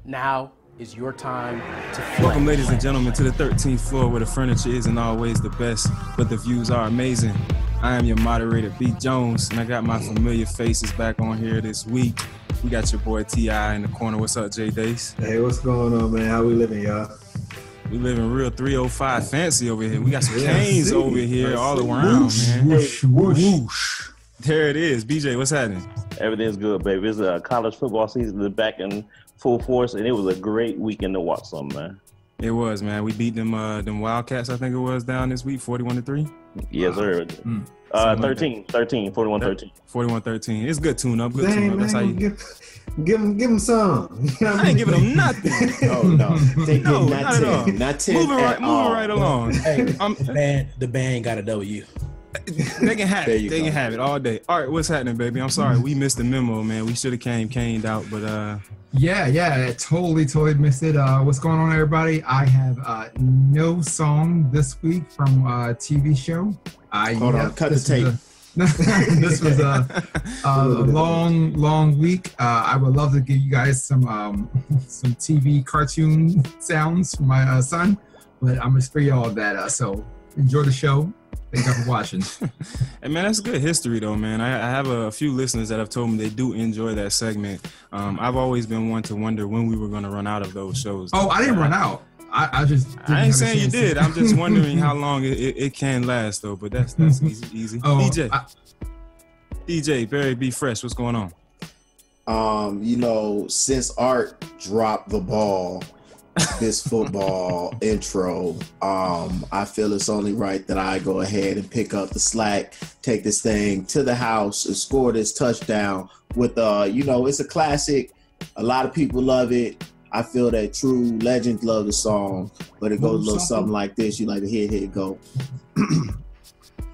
Now is your time to flex. Welcome, ladies and gentlemen, to the 13th floor where the furniture isn't always the best, but the views are amazing. I am your moderator, B. Jones, and I got my familiar faces back on here this week. We got your boy T.I. in the corner. What's up, J. Dace? Hey, what's going on, man? How we living, y'all? We living real 305 fancy over here. We got some canes over here all around, man. Whoosh, whoosh. Whoosh. There it is. BJ, what's happening? Everything's good, baby. It's a college football season back in full force, and it was a great weekend to watch some, man. It was, man. We beat them Wildcats, I think it was, down this week, 41-3. Yes, sir. 41-13. 41-13. It's good tune-up. Good Dang, tune-up. man, That's how you give him some. You know what I ain't giving them nothing. Oh no, No, not at all. Not 10 Moving at all. right along. Hey, the band got a W. They can have There it. you They go. can have it all day. All right, what's happening, baby? I'm sorry, we missed the memo, man. We should have caned out, but Yeah, I totally missed it. What's going on, everybody? I have no song this week from a TV show. Hold on, cut the tape. This was a long week. I would love to give you guys some TV cartoon sounds from my son, but I'm gonna spare you all of that. So enjoy the show. Thank you for watching. Hey, man, that's good history, though, man. I have a few listeners that have told me they do enjoy that segment. I've always been one to wonder when we were going to run out of those shows. Oh, I didn't run out. I just didn't I have ain't a saying you chance to- did. I'm just wondering how long it can last, though. But that's easy. Oh, DJ, Barry B. Fresh, what's going on? Since Art dropped the ball this football intro, I feel it's only right that I go ahead and pick up the slack, take this thing to the house and score this touchdown with it's a classic. A lot of people love it. I feel that true legends love the song, but it goes a little something like this. You like to hear it go.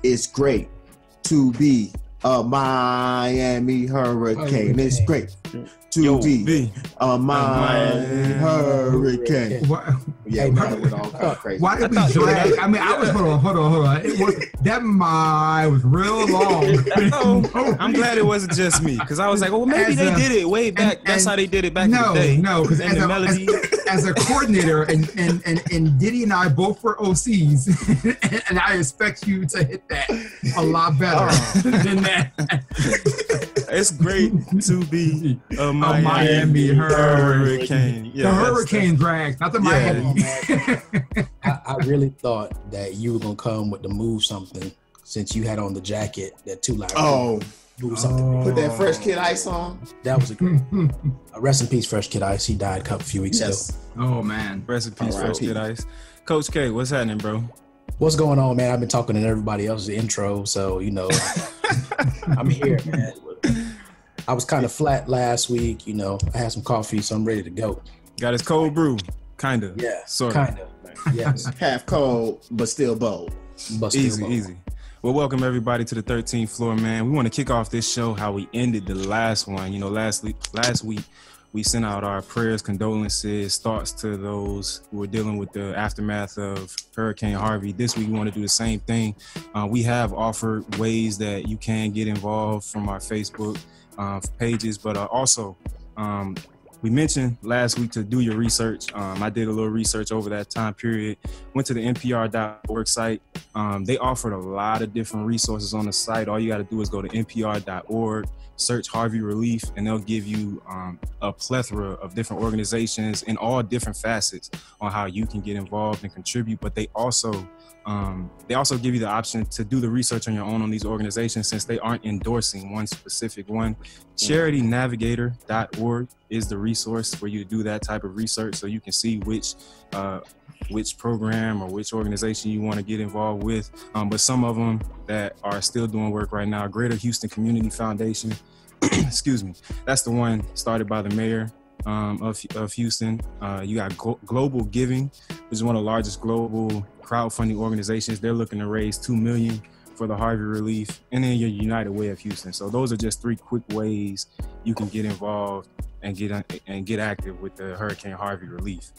It's great to be a Miami Hurricane. It's great to be a Miami Hurricane. Yeah, Hey, man, it all kind of crazy. Why did we drag? I mean, I was hold on. It was that was real long. I'm glad it wasn't just me, because I was like, maybe they did it way back. That's how they did it back in the day. No, because And the melody. as a coordinator, and Diddy and I both were OCs, and I expect you to hit that a lot better than that. It's great to be a Miami Hurricane. The hurricane drags, not the Miami. I really thought that you were gonna come with the move something, since you had on the jacket that Two Live. Oh, Move something. put that Fresh Kid Ice on. That was a great. Rest in peace, Fresh Kid Ice. He died a few weeks ago. Yes. Oh man. Rest in peace, Fresh R.I.P. Kid Ice. Coach K, what's happening, bro? What's going on, man? I've been talking to everybody else's intro, so I'm here, man. I was kind of flat last week, I had some coffee, so I'm ready to go. Got his cold brew, kind of. Yeah, sort kind of. Yes, Half cold, but still bold. but still Easy, low. easy. Well, welcome everybody to the 13th floor, man. We want to kick off this show how we ended the last one. Last week we sent out our prayers, condolences, thoughts to those who are dealing with the aftermath of Hurricane Harvey. This week we want to do the same thing. We have offered ways that you can get involved from our Facebook pages, but also we mentioned last week to do your research. I did a little research over that time period, went to the NPR.org site. They offered a lot of different resources on the site. All you got to do is go to NPR.org, search Harvey Relief, and they'll give you a plethora of different organizations in all different facets on how you can get involved and contribute. But they also give you the option to do the research on your own on these organizations, since they aren't endorsing one specific one. CharityNavigator.org is the resource for you to do that type of research, so you can see which program or which organization you want to get involved with. But some of them that are still doing work right now, Greater Houston Community Foundation, excuse me, that's the one started by the mayor of Houston. You got Global Giving, which is one of the largest global crowdfunding organizations. They're looking to raise $2 million for the Harvey Relief, and then your United Way of Houston. So those are just 3 quick ways you can get involved and get active with the Hurricane Harvey Relief.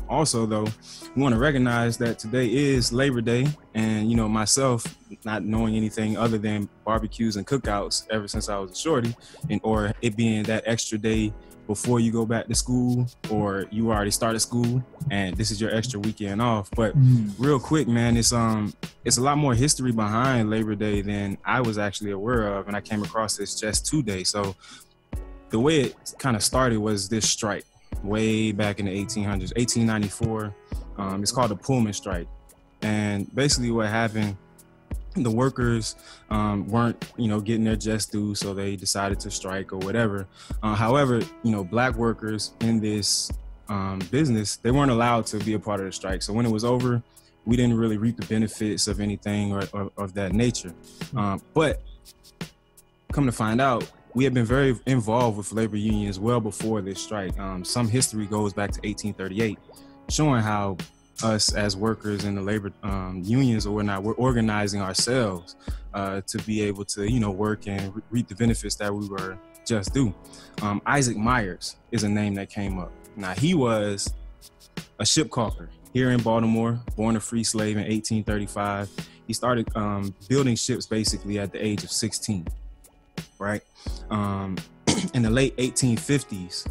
Also, though, we want to recognize that today is Labor Day, and myself, not knowing anything other than barbecues and cookouts ever since I was a shorty, or it being that extra day before you go back to school, or you already started school, and this is your extra weekend off. But real quick, man, it's a lot more history behind Labor Day than I was actually aware of, and I came across this just today. So the way it kind of started was this strike way back in the 1800s, 1894. It's called the Pullman strike. And basically what happened, the workers weren't, getting their just due, so they decided to strike or whatever. However, black workers in this business, they weren't allowed to be a part of the strike. So when it was over, we didn't really reap the benefits of anything or of that nature. But come to find out, we have been very involved with labor unions well before this strike. Some history goes back to 1838, showing how us as workers in the labor unions or whatnot, we're organizing ourselves to be able to, work and reap the benefits that we were just due. Isaac Myers is a name that came up. Now, he was a ship caulker here in Baltimore, born a free slave in 1835. He started building ships basically at the age of 16. Right? In the late 1850s,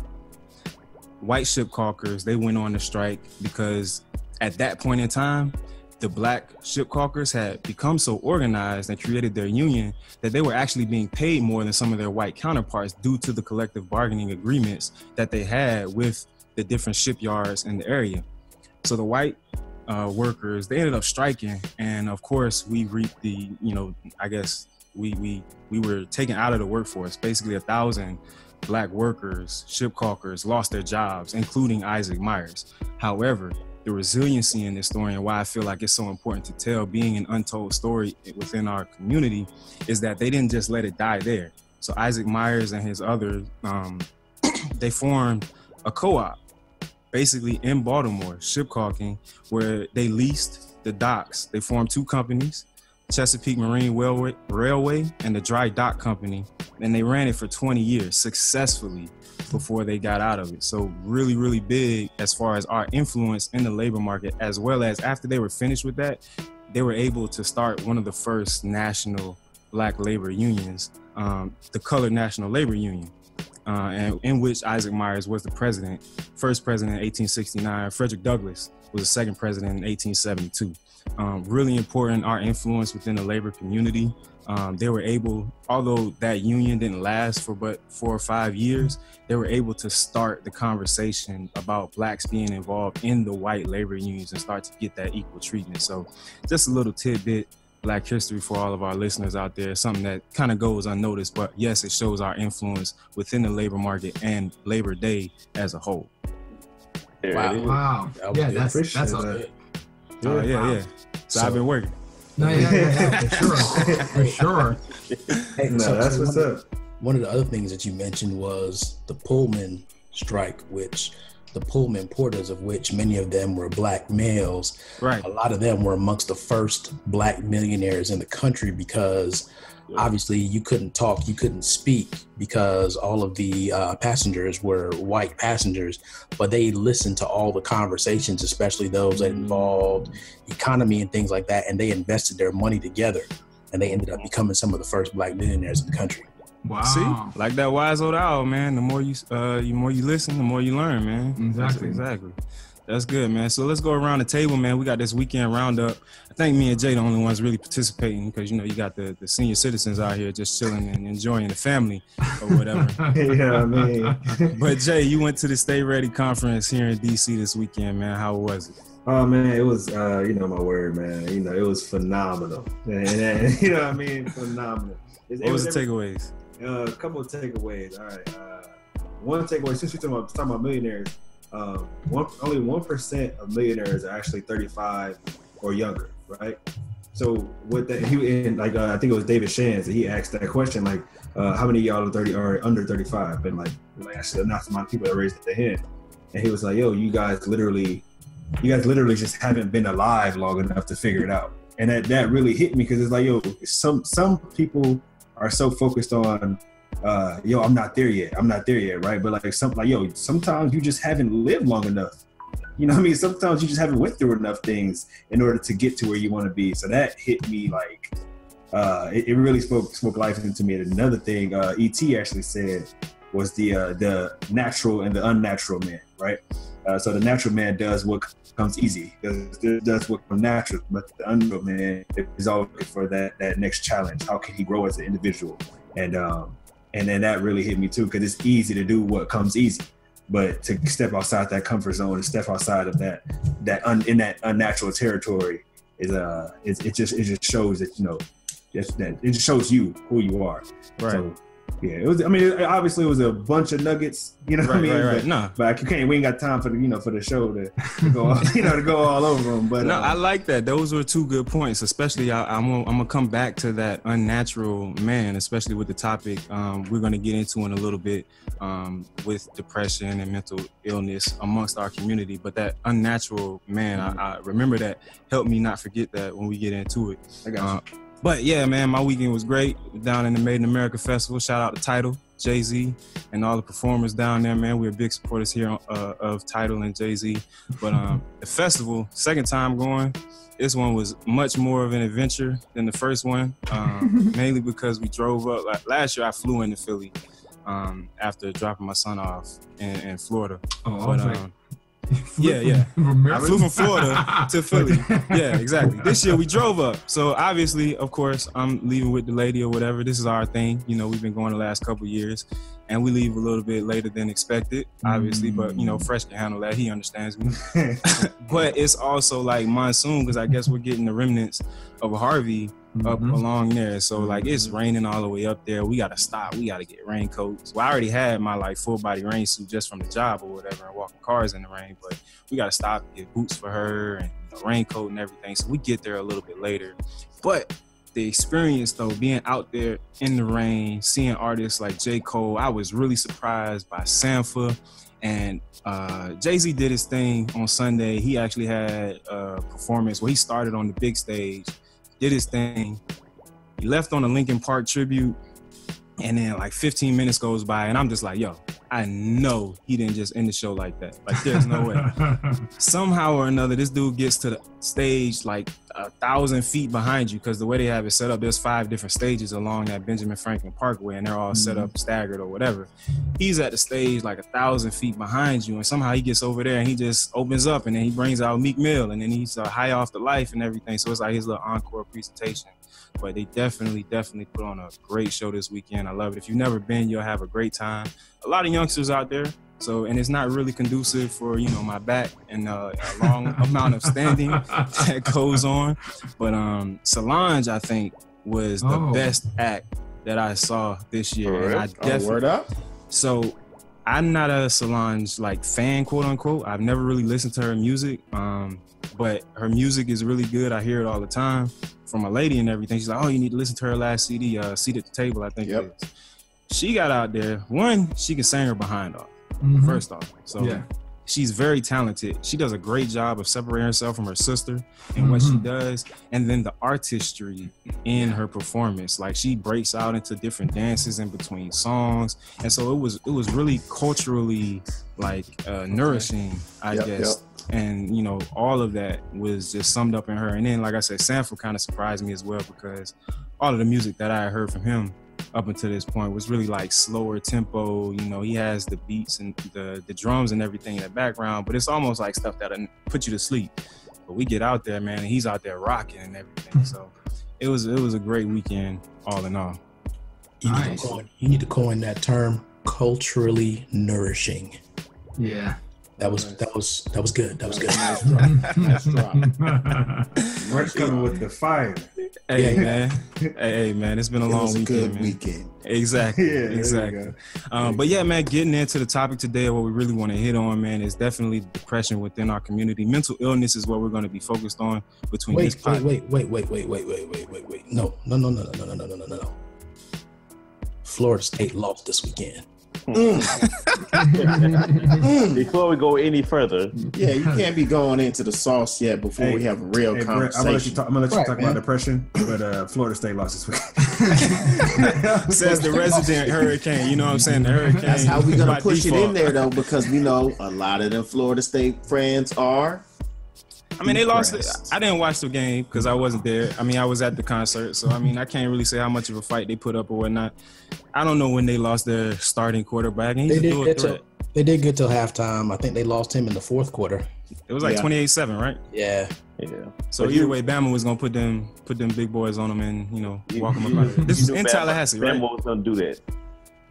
white ship caulkers, they went on the strike because at that point in time, the black ship caulkers had become so organized and created their union that they were actually being paid more than some of their white counterparts due to the collective bargaining agreements that they had with the different shipyards in the area. So the white workers, they ended up striking. And of course, we reaped the, I guess, we were taken out of the workforce. Basically 1,000 black workers, ship caulkers, lost their jobs, including Isaac Myers. However, the resiliency in this story and why I feel like it's so important to tell, being an untold story within our community, is that they didn't just let it die there. So Isaac Myers and his others, they formed a co-op, basically in Baltimore, ship caulking, where they leased the docks. They formed two companies, Chesapeake Marine Railway and the Dry Dock Company, and they ran it for 20 years successfully before they got out of it. So really, really big as far as our influence in the labor market, as well as after they were finished with that, they were able to start one of the first national black labor unions, the Colored National Labor Union, and in which Isaac Myers was the president, first president in 1869. Frederick Douglass was the second president in 1872. Really important, our influence within the labor community. They were able, although that union didn't last for but 4 or 5 years, they were able to start the conversation about blacks being involved in the white labor unions and start to get that equal treatment. So just a little tidbit, Black history for all of our listeners out there, something that kind of goes unnoticed, but yes, it shows our influence within the labor market and Labor Day as a whole. Wow. Yeah, that's it. Oh, yeah. So I've been working. No, yeah, for sure. Hey, No, that's what's up. One of the other things that you mentioned was the Pullman strike, which the Pullman porters, of which many of them were black males. Right. A lot of them were amongst the first black millionaires in the country because obviously you couldn't talk, you couldn't speak because all of the passengers were white passengers, but they listened to all the conversations, especially those that involved economy and things like that, and they invested their money together, and they ended up becoming some of the first black millionaires in the country. Wow. See, like that wise old owl, man. The more you listen, the more you learn, man. Exactly. That's good, man. So let's go around the table, man. We got this weekend roundup. I think me and Jay the only ones really participating because, you know, you got the senior citizens out here just chilling and enjoying the family or whatever. Yeah, I mean. But Jay, you went to the Stay Ready conference here in D.C. this weekend, man. How was it? Oh, man, it was, you know my word, man. You know, it was phenomenal. And you know what I mean? Phenomenal. What was the takeaways? A couple of takeaways. All right. One takeaway, since you're talking about millionaires, only 1% of millionaires are actually 35 or younger, right? So with that, I think it was David Shands, he asked that question, like, how many of y'all are 30 or under 35? And like actually not so many people that raised their hand. And he was like, yo, you guys literally just haven't been alive long enough to figure it out. And that really hit me because it's like, yo, some people are so focused on, I'm not there yet, right? But sometimes you just haven't lived long enough You know what I mean? Sometimes you just haven't went through enough things in order to get to where you want to be. So that hit me like, it really spoke life into me. And another thing E.T. actually said was the natural and the unnatural man, right? So the natural man does what comes easy, does what comes natural, but the unnatural man is always looking for that next challenge. How can he grow as an individual? And then that really hit me too, because it's easy to do what comes easy. But to step outside that comfort zone and step outside of that unnatural territory it just shows that, you know, it just shows you who you are. Right. So, yeah, it was. I mean, obviously, it was a bunch of nuggets. You know what I mean? Right. But you can't. We ain't got time for the show to go, to go all over them. But no, I like that. Those were two good points. Especially, I'm gonna come back to that unnatural man, especially with the topic we're gonna get into in a little bit with depression and mental illness amongst our community. But that unnatural man, I remember that. Helped me not forget that when we get into it. I got you. But yeah, man, my weekend was great down in the Made in America Festival. Shout out to Tidal, Jay-Z, and all the performers down there, man. We're big supporters here of Tidal and Jay-Z. But the festival, second time going, this one was much more of an adventure than the first one, mainly because we drove up. Like, last year, I flew into Philly after dropping my son off in Florida. Yeah. I flew from Florida to Philly. Yeah, exactly. This year we drove up. So obviously, of course, I'm leaving with the lady or whatever. This is our thing. You know, we've been going the last couple of years, and we leave a little bit later than expected, obviously. But, you know, Fresh can handle that. He understands me. But it's also like monsoon, because I guess we're getting the remnants of a Harvey up along there. So like it's raining all the way up there. We gotta stop. We gotta get raincoats. Well, I already had my like full body rain suit just from the job or whatever and walking cars in the rain, but we gotta stop and get boots for her and a raincoat and everything. So we get there a little bit later. But the experience though, being out there in the rain, seeing artists like J. Cole, I was really surprised by Sampha. And Jay-Z did his thing on Sunday. He actually had a performance where he started on the big stage, did his thing. He left on a Linkin Park tribute, and then like 15 minutes goes by, and I'm just like, yo, I know he didn't just end the show like that. Like, there's no way. Somehow or another, this dude gets to the stage like 1,000 feet behind you, because the way they have it set up, there's 5 different stages along that Benjamin Franklin Parkway, and they're all set up staggered or whatever. He's at the stage like 1,000 feet behind you, and somehow he gets over there and he just opens up, and then he brings out Meek Mill, and then he's high off the life and everything. So it's like his little encore presentation. But they definitely put on a great show this weekend. I love it. If you've never been, you'll have a great time. A lot of youngsters out there. So, and it's not really conducive for, you know, my back and a long amount of standing that goes on. But Solange, I think, was the best act that I saw this year. And I definitely, word up. So I'm not a Solange like fan, quote unquote. I've never really listened to her music. But her music is really good. I hear it all the time from my lady and everything. She's like, oh, you need to listen to her last CD, Seat at the Table, I think it is. She got out there. One, she can sing her behind off, first off. So she's very talented. She does a great job of separating herself from her sister and what she does. And then the artistry in her performance. Like, she breaks out into different dances in between songs. And so it was really culturally like nourishing, I guess. And, you know, all of that was just summed up in her. And then, like I said, Sampha kind of surprised me as well, because all of the music that I heard from him up until this point was really like slower tempo. You know, he has the beats and the drums and everything in the background, but it's almost like stuff that'll put you to sleep. But we get out there, man, and he's out there rocking and everything. So it was a great weekend, all in all. You need to coin that term, culturally nourishing. Yeah. That was good. That was good. Nice drop. Merch coming with the fire. Hey, man. Hey, man. It's been a long weekend, good man. weekend. Exactly. Exactly. But yeah, man, getting into the topic today, what we really want to hit on, man, is definitely depression within our community. Mental illness is what we're going to be focused on between this podcast. Wait. No. Florida State lost this weekend. Before we go any further, Yeah, you can't be going into the sauce yet before we have a real Brett, conversation. I'm gonna let you talk about depression, but Florida State lost this week. Says the resident hurricane. You know what I'm saying? The hurricane. That's how we gonna by push default. it in there though, because we know a lot of them Florida State fans are. I mean, they lost it. Impressed. I didn't watch the game because I wasn't there. I mean, I was at the concert, so I mean, I can't really say how much of a fight they put up or whatnot. I don't know when they lost their starting quarterback. And They did get till halftime. I think they lost him in the fourth quarter. It was like 28-7, right? Yeah. So either way, Bama was gonna put them big boys on them and walk them up out of there. This is in Tallahassee, right? Bama was gonna do that.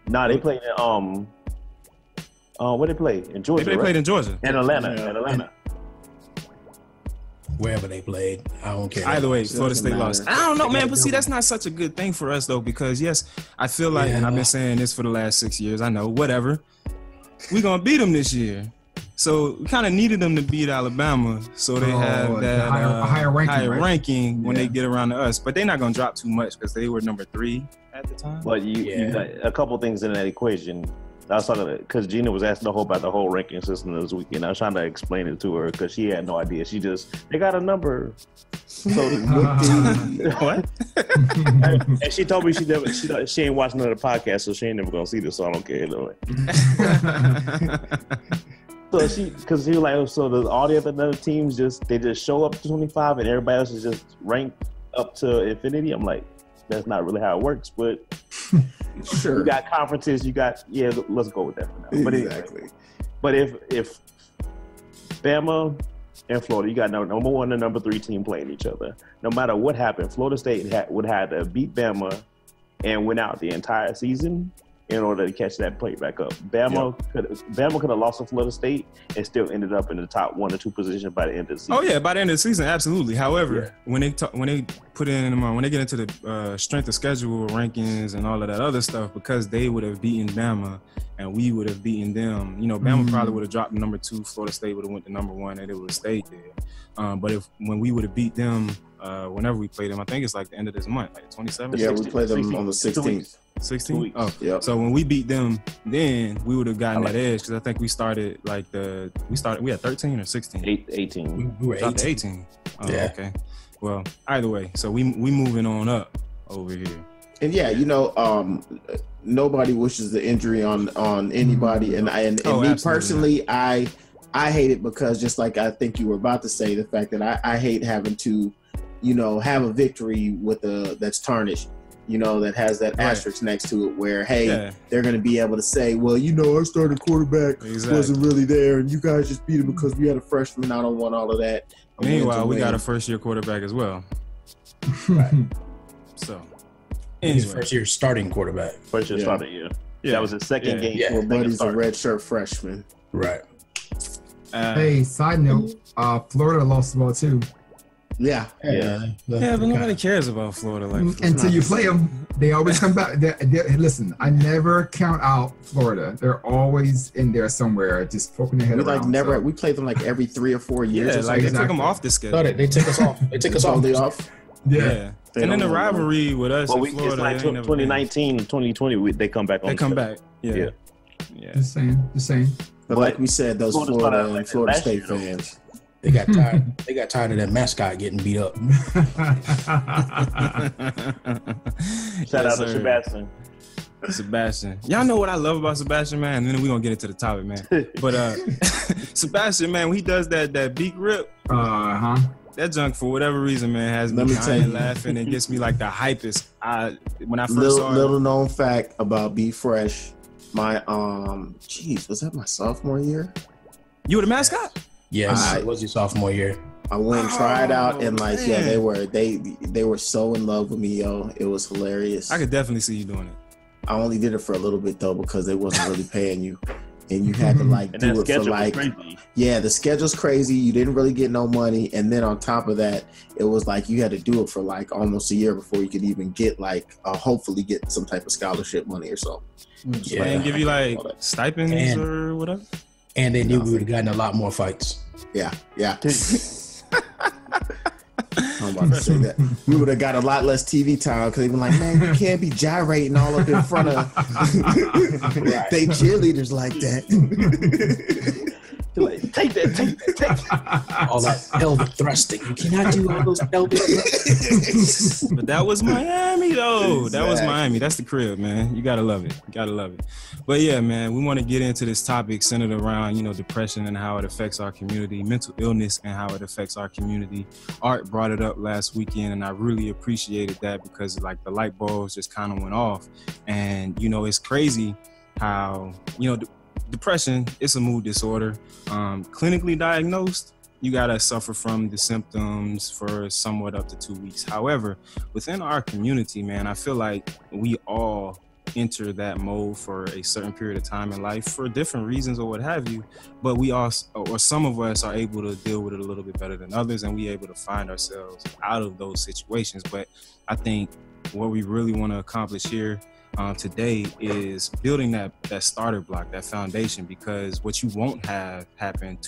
Nah, they played in where they played in Georgia. They played in Georgia. In Atlanta. Wherever they played, I don't care. Either way, Doesn't Florida State matter. lost. I don't know, man, but see, that's not such a good thing for us though, because yes, I feel like, and I've been saying this for the last 6 years. I know, whatever. We gonna beat them this year. So we kind of needed them to beat Alabama, so they have that higher ranking, right? ranking when they get around to us. But they're not gonna drop too much because they were number 3 at the time. But you got a couple things in that equation. I was talking because Gina was asking about the whole ranking system this weekend. I was trying to explain it to her because she had no idea. They got a number. So what? And she told me she ain't watching another podcast, so she ain't never gonna see this. So I don't care. So because he was like, so all the other teams just show up to 25 and everybody else is just ranked up to infinity. I'm like, that's not really how it works, but Sure. you got conferences, let's go with that for now. But Exactly. But if Bama and Florida, you got number 1 and number 3 team playing each other. No matter what happened, Florida State would have to beat Bama and win out the entire season in order to catch that plate back up. Bama could have lost to Florida State and still ended up in the top 1 or 2 position by the end of the season. Oh yeah, by the end of the season, absolutely. However, when they get into the strength of schedule rankings and all of that other stuff, because they would have beaten Bama and we would have beaten them. Bama probably would have dropped to number 2. Florida State would have went to number 1, and it would have stayed there. But when we would have beat them, whenever we played them, I think it's like the end of this month, like 27th. Yeah, we played them on the 16th. 16? Oh, yeah. So when we beat them, then we would have gotten that edge because I think we had 13 or 16. 18. We were Dropped to 18. 18. Oh, Yeah. okay. Well, either way, so we moving on up over here. And nobody wishes the injury on anybody. And me absolutely personally, I hate it because just like I think you were about to say, the fact that I hate having to, have a victory with that's tarnished. That has that asterisk next to it where, hey, they're going to be able to say, well, our starting quarterback wasn't really there and you guys just beat him because we had a freshman. I don't want all of that. Meanwhile, we got a first-year quarterback as well. Right. So, He's first year starting quarterback. First year starting year. Yeah. That was his second game. Yeah. Well, Buddy's a redshirt freshman. Right. Hey, side note, Florida lost the ball too. Yeah. but nobody cares about Florida. Until you play them, they always come back. Listen, I never count out Florida. They're always in there somewhere, just poking their head around. We play them like every 3 or 4 years. They took them off the schedule. They took us off. They took us off. Yeah. And then the rivalry with us and Florida. It's like 2019 and 2020, they come back on. They come back. Yeah. Just saying. But like we said, those Florida and Florida State fans. They got tired. They got tired of that mascot getting beat up. Shout out to Sebastian. Y'all know what I love about Sebastian, man? And then we're going to get into the topic, man. But Sebastian, man, when he does that beak rip, that junk, for whatever reason, man, has me dying laughing and gets me like the hypest. When I first saw little known fact about Be Fresh, my, was that my sophomore year? You were the mascot? Yes, it was your sophomore year. I went and tried out, and they were so in love with me, yo. It was hilarious. I could definitely see you doing it. I only did it for a little bit though because they wasn't really paying you, and you had to do it for the schedule's crazy. You didn't really get no money, and then on top of that, it was like you had to do it for like almost a year before you could even get hopefully get some type of scholarship money or something. Yeah, and give you like stipends or whatever. And they knew we would have gotten a lot more fights. Yeah. I'm about to say that. We would have got a lot less TV time because they'd been like, man, you can't be gyrating all up in front of they cheerleaders like that. Like, take that. All that pelvic thrusting. You cannot do all those pelvic thrusts. But that was Miami, though. Exactly. That was Miami. That's the crib, man. You gotta love it. You gotta love it. But yeah, man, we want to get into this topic centered around, depression and how it affects our community, mental illness and how it affects our community. Art brought it up last weekend, and I really appreciated that because like the light bulbs just kind of went off. And it's crazy how depression, it's a mood disorder. Clinically diagnosed, you gotta suffer from the symptoms for somewhat up to 2 weeks. However, within our community, man, I feel like we all enter that mode for a certain period of time in life for different reasons or what have you. But we also, or some of us, are able to deal with it a little bit better than others, and we able to find ourselves out of those situations. But I think what we really want to accomplish here today is building that starter block, that foundation, because what you won't have happen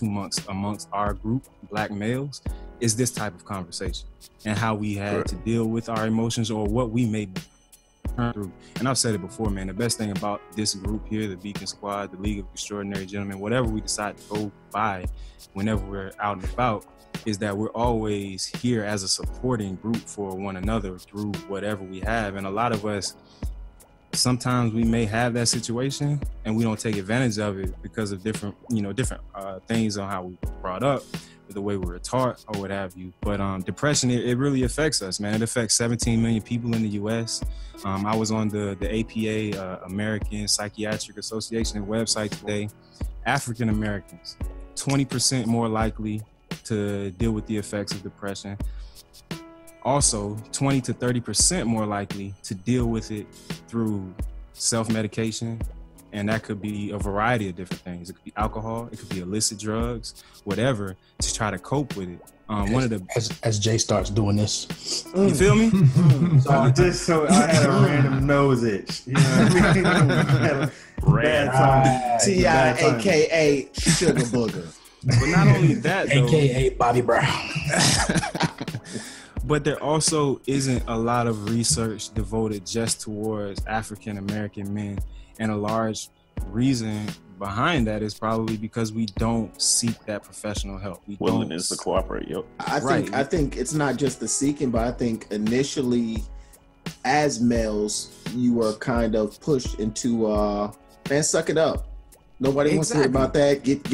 amongst our group, Black males, is this type of conversation and how we had to deal with our emotions or what we may be through. And I've said it before, man, the best thing about this group here, the Beacon Squad, the League of Extraordinary Gentlemen, whatever we decide to go by whenever we're out and about, is that we're always here as a supporting group for one another through whatever we have. And a lot of us, sometimes we may have that situation and we don't take advantage of it because of different things on how we were brought up, the way we were taught or what have you. But depression, it really affects us, man. It affects 17 million people in the U.S. I was on the APA, American Psychiatric Association website today. African Americans, 20% more likely to deal with the effects of depression. Also, 20 to 30% more likely to deal with it through self-medication. And that could be a variety of different things. It could be alcohol, it could be illicit drugs, whatever, to try to cope with it. As Jay starts doing this. You feel me? So I had a random nose itch. You know what I mean? Bad time. T.I. a.k.a. Sugar Booger. But not only that, though, a.k.a. Bobby Brown. But there also isn't a lot of research devoted just towards African American men. And a large reason behind that is probably because we don't seek that professional help. Willingness to cooperate. Yep. I think it's not just the seeking, but I think initially as males, you were kind of pushed into, man, suck it up. Nobody wants to hear about that. Get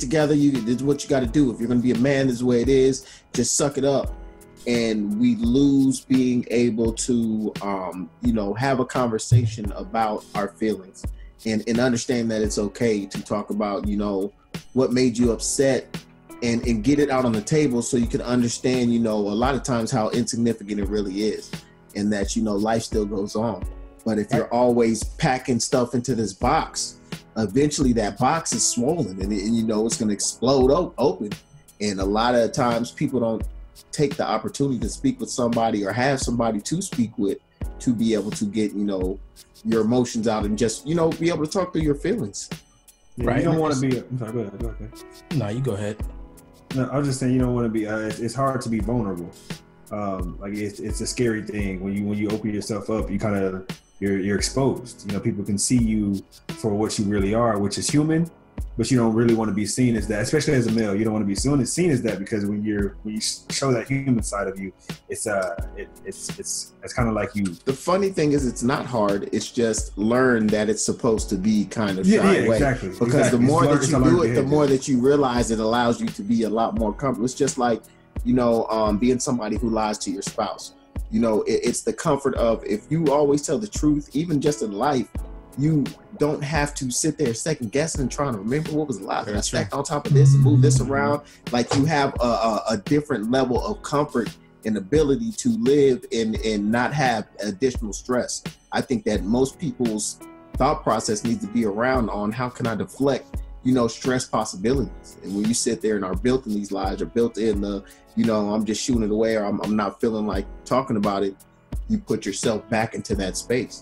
together. This is what you got to do. If you're going to be a man, this is the way it is. Just suck it up. And we lose being able to, have a conversation about our feelings and understand that it's okay to talk about, what made you upset and get it out on the table so you can understand, a lot of times how insignificant it really is and that, life still goes on. But if you're always packing stuff into this box, eventually that box is swollen and it's going to explode open. And a lot of times people don't take the opportunity to speak with somebody or have somebody to speak with to be able to get, your emotions out and just, be able to talk through your feelings. Yeah, right. You don't want to be, I'm sorry, go ahead. No, you go ahead. No, I was just saying you don't want to be, it's hard to be vulnerable. It's a scary thing when you open yourself up, you kind of, you're exposed. People can see you for what you really are, which is human, but you don't really want to be seen as that, especially as a male. You don't want to be seen as that because when you show that human side of you, it's kind of like you. The funny thing is, it's not hard. It's just learn that it's supposed to be kind of shy away. Exactly. Because the more that you do it, the more that you realize it allows you to be a lot more comfortable. It's just like being somebody who lies to your spouse. It's the comfort of if you always tell the truth, even just in life. You don't have to sit there second guessing and trying to remember what was a lie. Can I stack on top of this and move this around? Like you have a different level of comfort and ability to live and not have additional stress. I think that most people's thought process needs to be around on how can I deflect, stress possibilities. And when you sit there and are built in these lies or built in the, I'm just shooting it away or I'm not feeling like talking about it, you put yourself back into that space.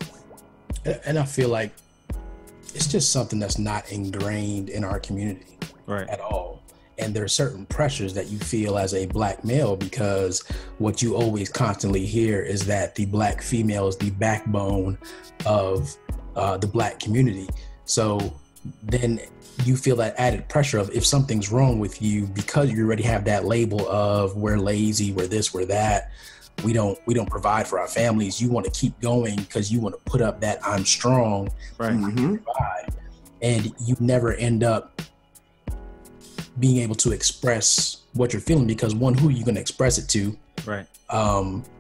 And I feel like it's just something that's not ingrained in our community at all. And there are certain pressures that you feel as a black male, because what you always constantly hear is that the black female is the backbone of the black community. So then you feel that added pressure of, if something's wrong with you, because you already have that label of we're lazy, we're this, we're that, we don't provide for our families, you want to keep going because you want to put up that I'm strong, right? Provide, and you never end up being able to express what you're feeling, because one, who are you going to express it to? Right.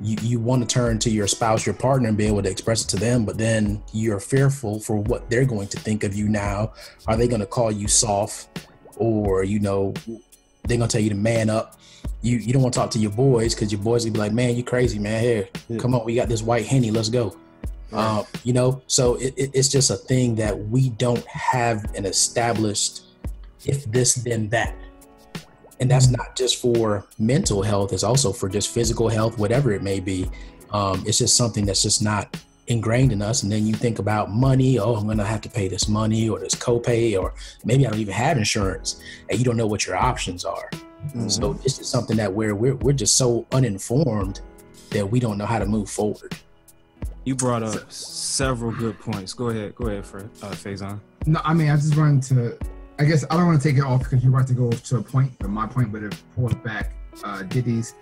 You want to turn to your spouse, your partner, and be able to express it to them, but then you're fearful for what they're going to think of you now. Are they going to call you soft, or they're going to tell you to man up? You don't want to talk to your boys, because your boys will be like, man, you crazy, man. Here, come on, we got this white Henny, let's go. Right. So it's just a thing that we don't have an established if this then that. And that's not just for mental health, it's also for just physical health, whatever it may be. It's just something that's just not ingrained in us. And then you think about money. Oh, I'm going to have to pay this money or this copay, or maybe I don't even have insurance, and you don't know what your options are. Mm-hmm. So it's just something that we're just so uninformed that we don't know how to move forward. You brought up several good points. Go ahead, Faison. No, I mean, I just wanted to, I guess I don't want to take it off because you're about to go to a point, but my point would have pulled back Diddy's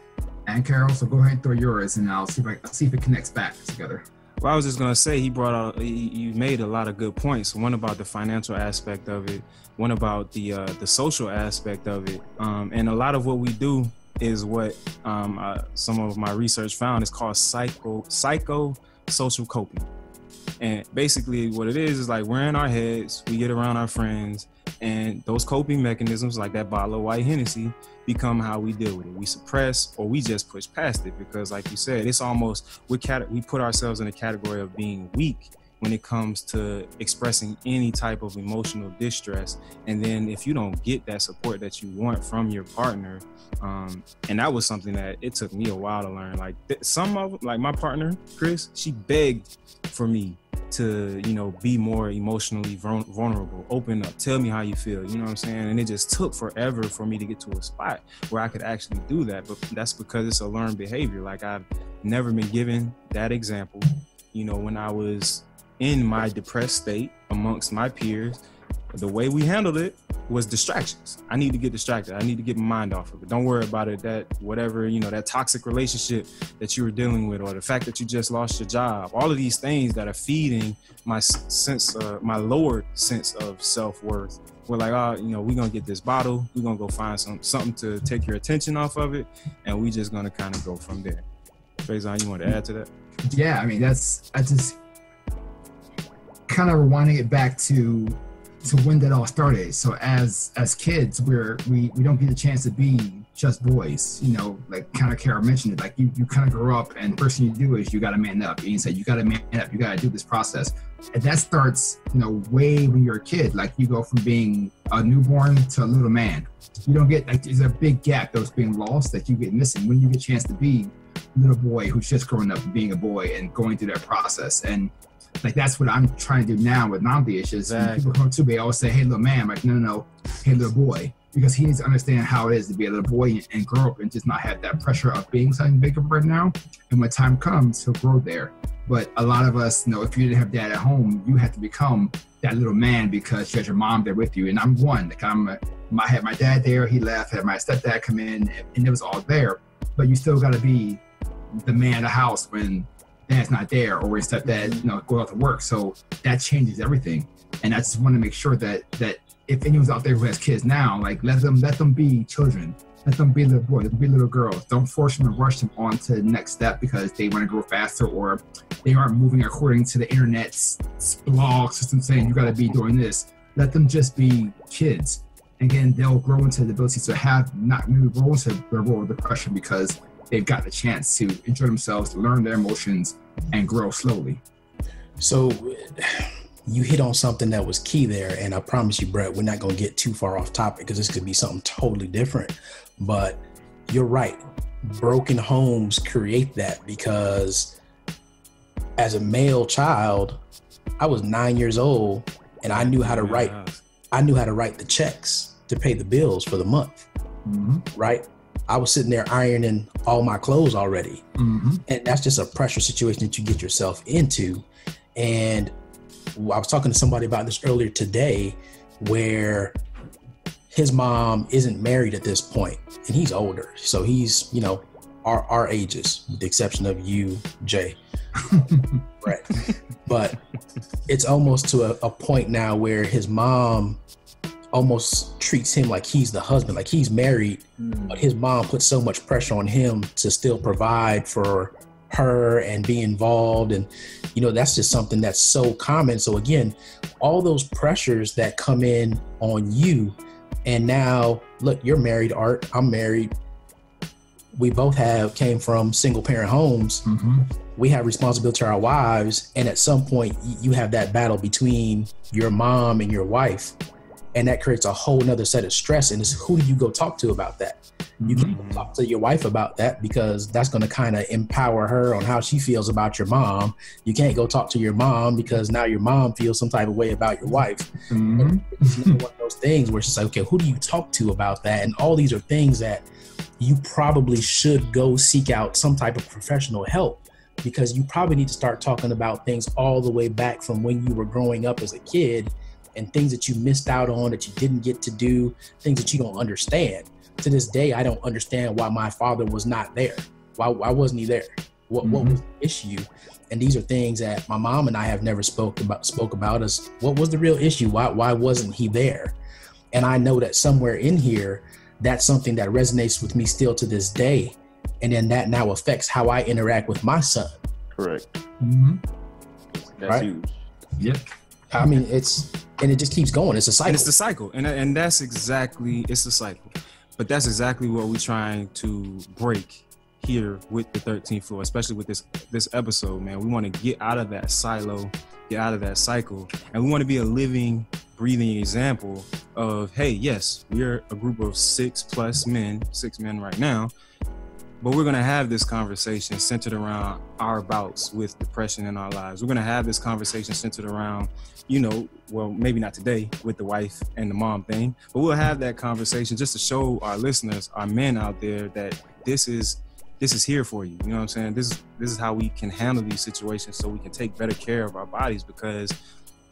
and Carol. So go ahead and throw yours, and I'll see if it connects back together. Well, I was just gonna say you made a lot of good points. One about the financial aspect of it, one about the social aspect of it, and a lot of what we do is what some of my research found is called psycho-social coping. And basically what it is like we're in our heads, we get around our friends, and those coping mechanisms, like that bottle of white Hennessy, become how we deal with it. We suppress, or we just push past it, because like you said, it's almost, we put ourselves in a category of being weak when it comes to expressing any type of emotional distress. And then if you don't get that support that you want from your partner, and that was something that it took me a while to learn. Like like my partner, Chris, she begged for me to, be more emotionally vulnerable, open up, tell me how you feel, you know what I'm saying? And it just took forever for me to get to a spot where I could actually do that. But that's because it's a learned behavior. Like I've never been given that example, when I was in my depressed state amongst my peers. The way we handled it was distractions. I need to get distracted. I need to get my mind off of it. Don't worry about it. That whatever, that toxic relationship that you were dealing with, or the fact that you just lost your job, all of these things that are feeding my sense, my lowered sense of self-worth. We're like, we're going to get this bottle. We're going to go find something to take your attention off of it. And we just going to kind of go from there. Faison, you want to add to that? Yeah, I mean, I just kind of rewinding it back to when that all started. So as kids, we don't get a chance to be just boys, like kind of Kara mentioned it, like you kind of grow up, and first thing you do is you got to man up. You say you got to man up, you got to do this process. And that starts, way when you're a kid. Like you go from being a newborn to a little man. You don't get, like, there's a big gap that was being lost that you get missing when you get a chance to be a little boy who's just growing up and being a boy and going through that process. And like that's what I'm trying to do now with Namdi. It's just when people come to me, they always say, "Hey, little man." I'm like, no, hey, little boy, because he needs to understand how it is to be a little boy and grow up and just not have that pressure of being something bigger right now. And when time comes, he'll grow there. But a lot of us, if you didn't have dad at home, you had to become that little man because you had your mom there with you. And I'm one. Like I had my dad there. He left. I had my stepdad come in, and it was all there. But you still got to be the man of the house when dad's not there, or when stepdad go out to work. So that changes everything. And I just want to make sure that if anyone's out there who has kids now, like let them be children, let them be little boys, let them be little girls. Don't force them and rush them on to the next step because they want to grow faster, or they aren't moving according to the internet's blog system saying you got to be doing this. Let them just be kids. Again, they'll grow into the ability to have not maybe grow into the role of depression because they've got the chance to enjoy themselves, learn their emotions, and grow slowly. So you hit on something that was key there, and I promise you, Brett, we're not going to get too far off topic because this could be something totally different. But you're right. Broken homes create that, because as a male child, I was 9 years old, and I knew how to write. I knew how to write the checks to pay the bills for the month, right? I was sitting there ironing all my clothes already. And that's just a pressure situation that you get yourself into. And I was talking to somebody about this earlier today, where his mom isn't married at this point, and he's older. So he's, you know, our ages, with the exception of you, Jay. Right. But it's almost to a point now where his mom almost treats him like he's the husband, like he's married, but his mom puts so much pressure on him to still provide for her and be involved. And, you know, that's just something that's so common. So again, all those pressures that come in on you, and now look, you're married, Art, I'm married. We both came from single parent homes. We have responsibility to our wives. And at some point you have that battle between your mom and your wife. And that creates a whole nother set of stress. And it's, who do you go talk to about that? You can't talk to your wife about that, because that's going to kind of empower her on how she feels about your mom. You can't go talk to your mom because now your mom feels some type of way about your wife. It's one of those things where she's like, okay, who do you talk to about that? And all these are things that you probably should go seek out some type of professional help, because you probably need to start talking about things all the way back from when you were growing up as a kid, and things that you missed out on, that you didn't get to do, things that you don't understand. To this day, I don't understand why my father was not there. Why wasn't he there? What was the issue? And these are things that my mom and I have never spoke about as what was the real issue? Why wasn't he there? And I know that somewhere in here, that's something that resonates with me still to this day. And then that now affects how I interact with my son. Correct. That's huge. Yep. I mean, and it just keeps going. It's a cycle. And it's the cycle. And that's exactly, it's the cycle. But that's exactly what we're trying to break here with the 13th floor, especially with this episode, man. We want to get out of that silo, get out of that cycle. And we want to be a living, breathing example of, hey, yes, we're a group of 6 men right now, but we're going to have this conversation centered around our bouts with depression in our lives. We're going to have this conversation centered around, you know, well, maybe not today with the wife and the mom thing, but we'll have that conversation just to show our listeners, our men out there, that this is here for you. You know what I'm saying? This is how we can handle these situations, so we can take better care of our bodies, because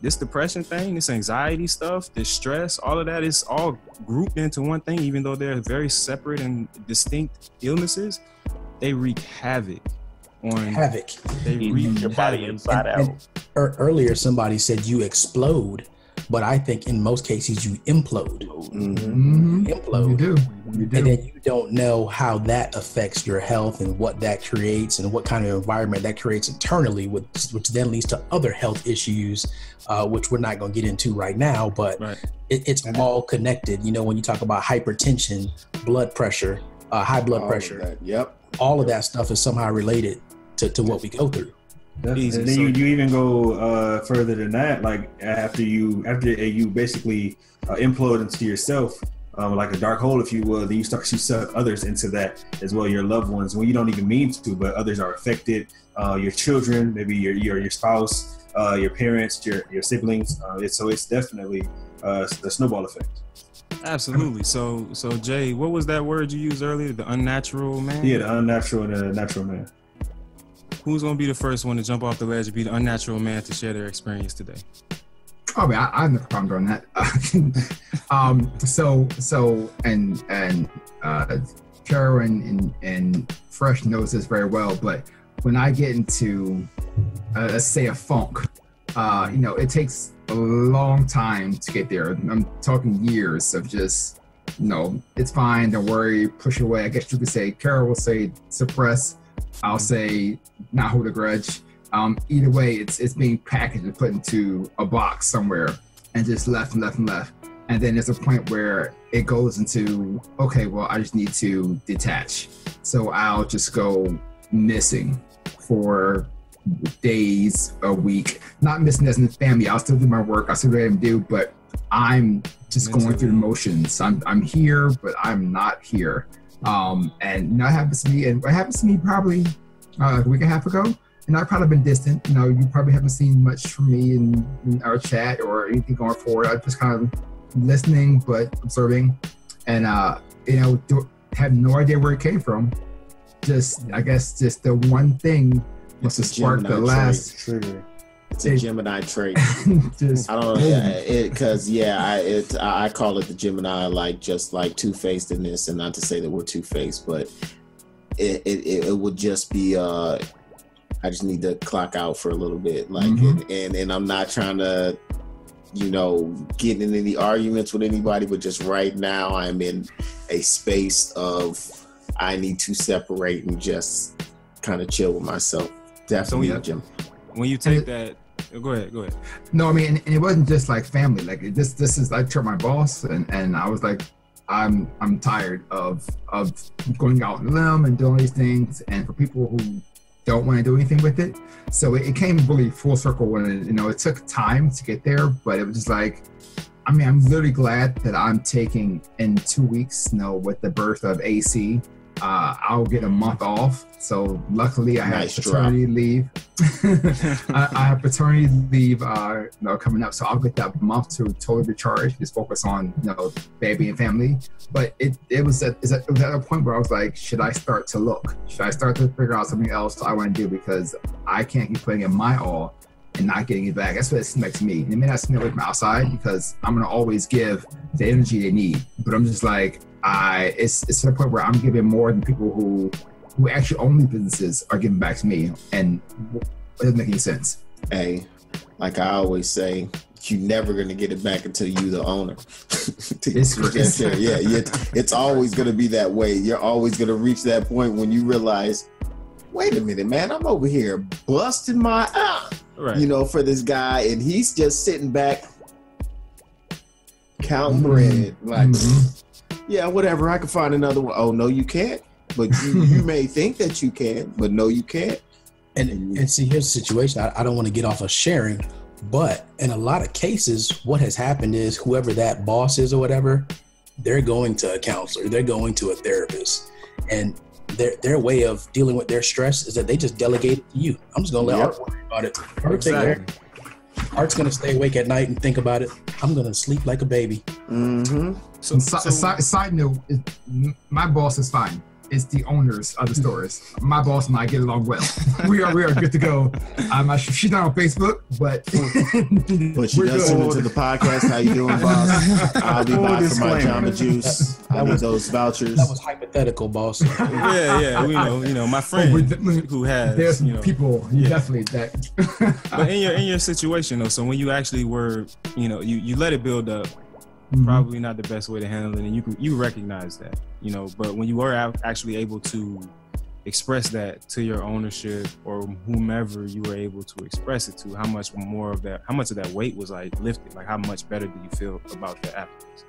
this depression thing, this anxiety stuff, this stress, all of that is all grouped into one thing, even though they're very separate and distinct illnesses. They wreak havoc. They wreak your body inside out. Earlier, somebody said you explode, but I think in most cases you implode. Implode. You do. And then you don't know how that affects your health and what that creates and what kind of environment that creates internally, which then leads to other health issues, which we're not going to get into right now, but it's all connected. You know, when you talk about hypertension, blood pressure, high blood pressure, all of that stuff is somehow related to what we go through. And then you even go further than that, like after you basically implode into yourself, like a dark hole, if you will, then you start to suck others into that as well, your loved ones, when you don't even mean to, but others are affected. Your children, maybe your spouse, your parents, your siblings. It's definitely the snowball effect. Absolutely. So Jay, what was that word you used earlier? The unnatural man? Yeah, the unnatural and the natural man. Who's going to be the first one to jump off the ledge and be the unnatural man to share their experience today? Oh, man, I have no problem doing that. Carol and Fresh knows this very well, but when I get into, let's say, a funk, it takes a long time to get there. I'm talking years of just, it's fine, don't worry, push away. I guess you could say, Carol will say suppress, I'll say not hold a grudge. Either way, it's being packaged and put into a box somewhere and just left. And then there's a point where it goes into, okay, well, I just need to detach. So I'll just go missing for days, a week. Not missing as in the family. I'll still do my work. I'll still do what I do, but I'm just going through the motions. I'm here, but I'm not here. And it happens to me, and it happens to me probably a week and a half ago. And I've probably been distant. You probably haven't seen much from me in our chat or anything going forward. I just kind of listening but observing, and have no idea where it came from. I guess the one thing must have sparked the last trigger. It's a Gemini trait. Just, I don't know, because I call it the Gemini, like just like two-facedness, and not to say that we're two-faced, but it would just be I just need to clock out for a little bit, like, and I'm not trying to, get in any arguments with anybody, but just right now I'm in a space of I need to separate and just kind of chill with myself. Definitely, Jim. When you take that, go ahead. No, I mean, and it wasn't just like family. Like this is I told my boss, and I was like, I'm tired of going out on a limb and doing these things, and for people who don't want to do anything with it. So it came really full circle when it took time to get there, but it was just like, I mean, I'm literally glad that I'm taking in 2 weeks, with the birth of AC. I'll get a month off. So luckily I have paternity leave. I have paternity leave coming up. So I'll get that month to totally recharge, just focus on, baby and family. But it was at a point where I was like, should I start to look? Should I start to figure out something else I want to do? Because I can't keep putting in my all and not getting it back. That's what it seems like to me. And it may not seem like from outside, because I'm going to always give the energy they need. But I'm just like, it's to the point where I'm giving more than people who actually own these businesses are giving back to me, and it doesn't make any sense. Hey, like I always say, you're never gonna get it back until you the owner. It's always gonna be that way. You're always gonna reach that point when you realize, wait a minute, man, I'm over here busting my for this guy, and he's just sitting back counting bread, like. Yeah, whatever. I can find another one. Oh no, you can't. But you may think that you can, but no, you can't. And see, here's the situation. I don't want to get off of sharing, but in a lot of cases, what has happened is whoever that boss is or whatever, they're going to a counselor, they're going to a therapist, and their way of dealing with their stress is that they just delegate it to you. I'm just gonna let Art worry about it. Art's gonna stay awake at night and think about it. I'm gonna sleep like a baby. So side note, my boss is fine. It's the owners of the stores. My boss and I get along well. We are good to go. She's not on Facebook, but she does listen to the podcast. How you doing, boss? I'll be back for my Jamba Juice. I need those vouchers. That was hypothetical, boss. Yeah. We know. My friend who has. There's some people definitely that. But in your situation though, so when you actually were, you let it build up. Probably not the best way to handle it, and you recognize that, but when you were actually able to express that to your ownership or whomever you were able to express it to, how much of that weight was like lifted? Like how much better do you feel about that afterwards?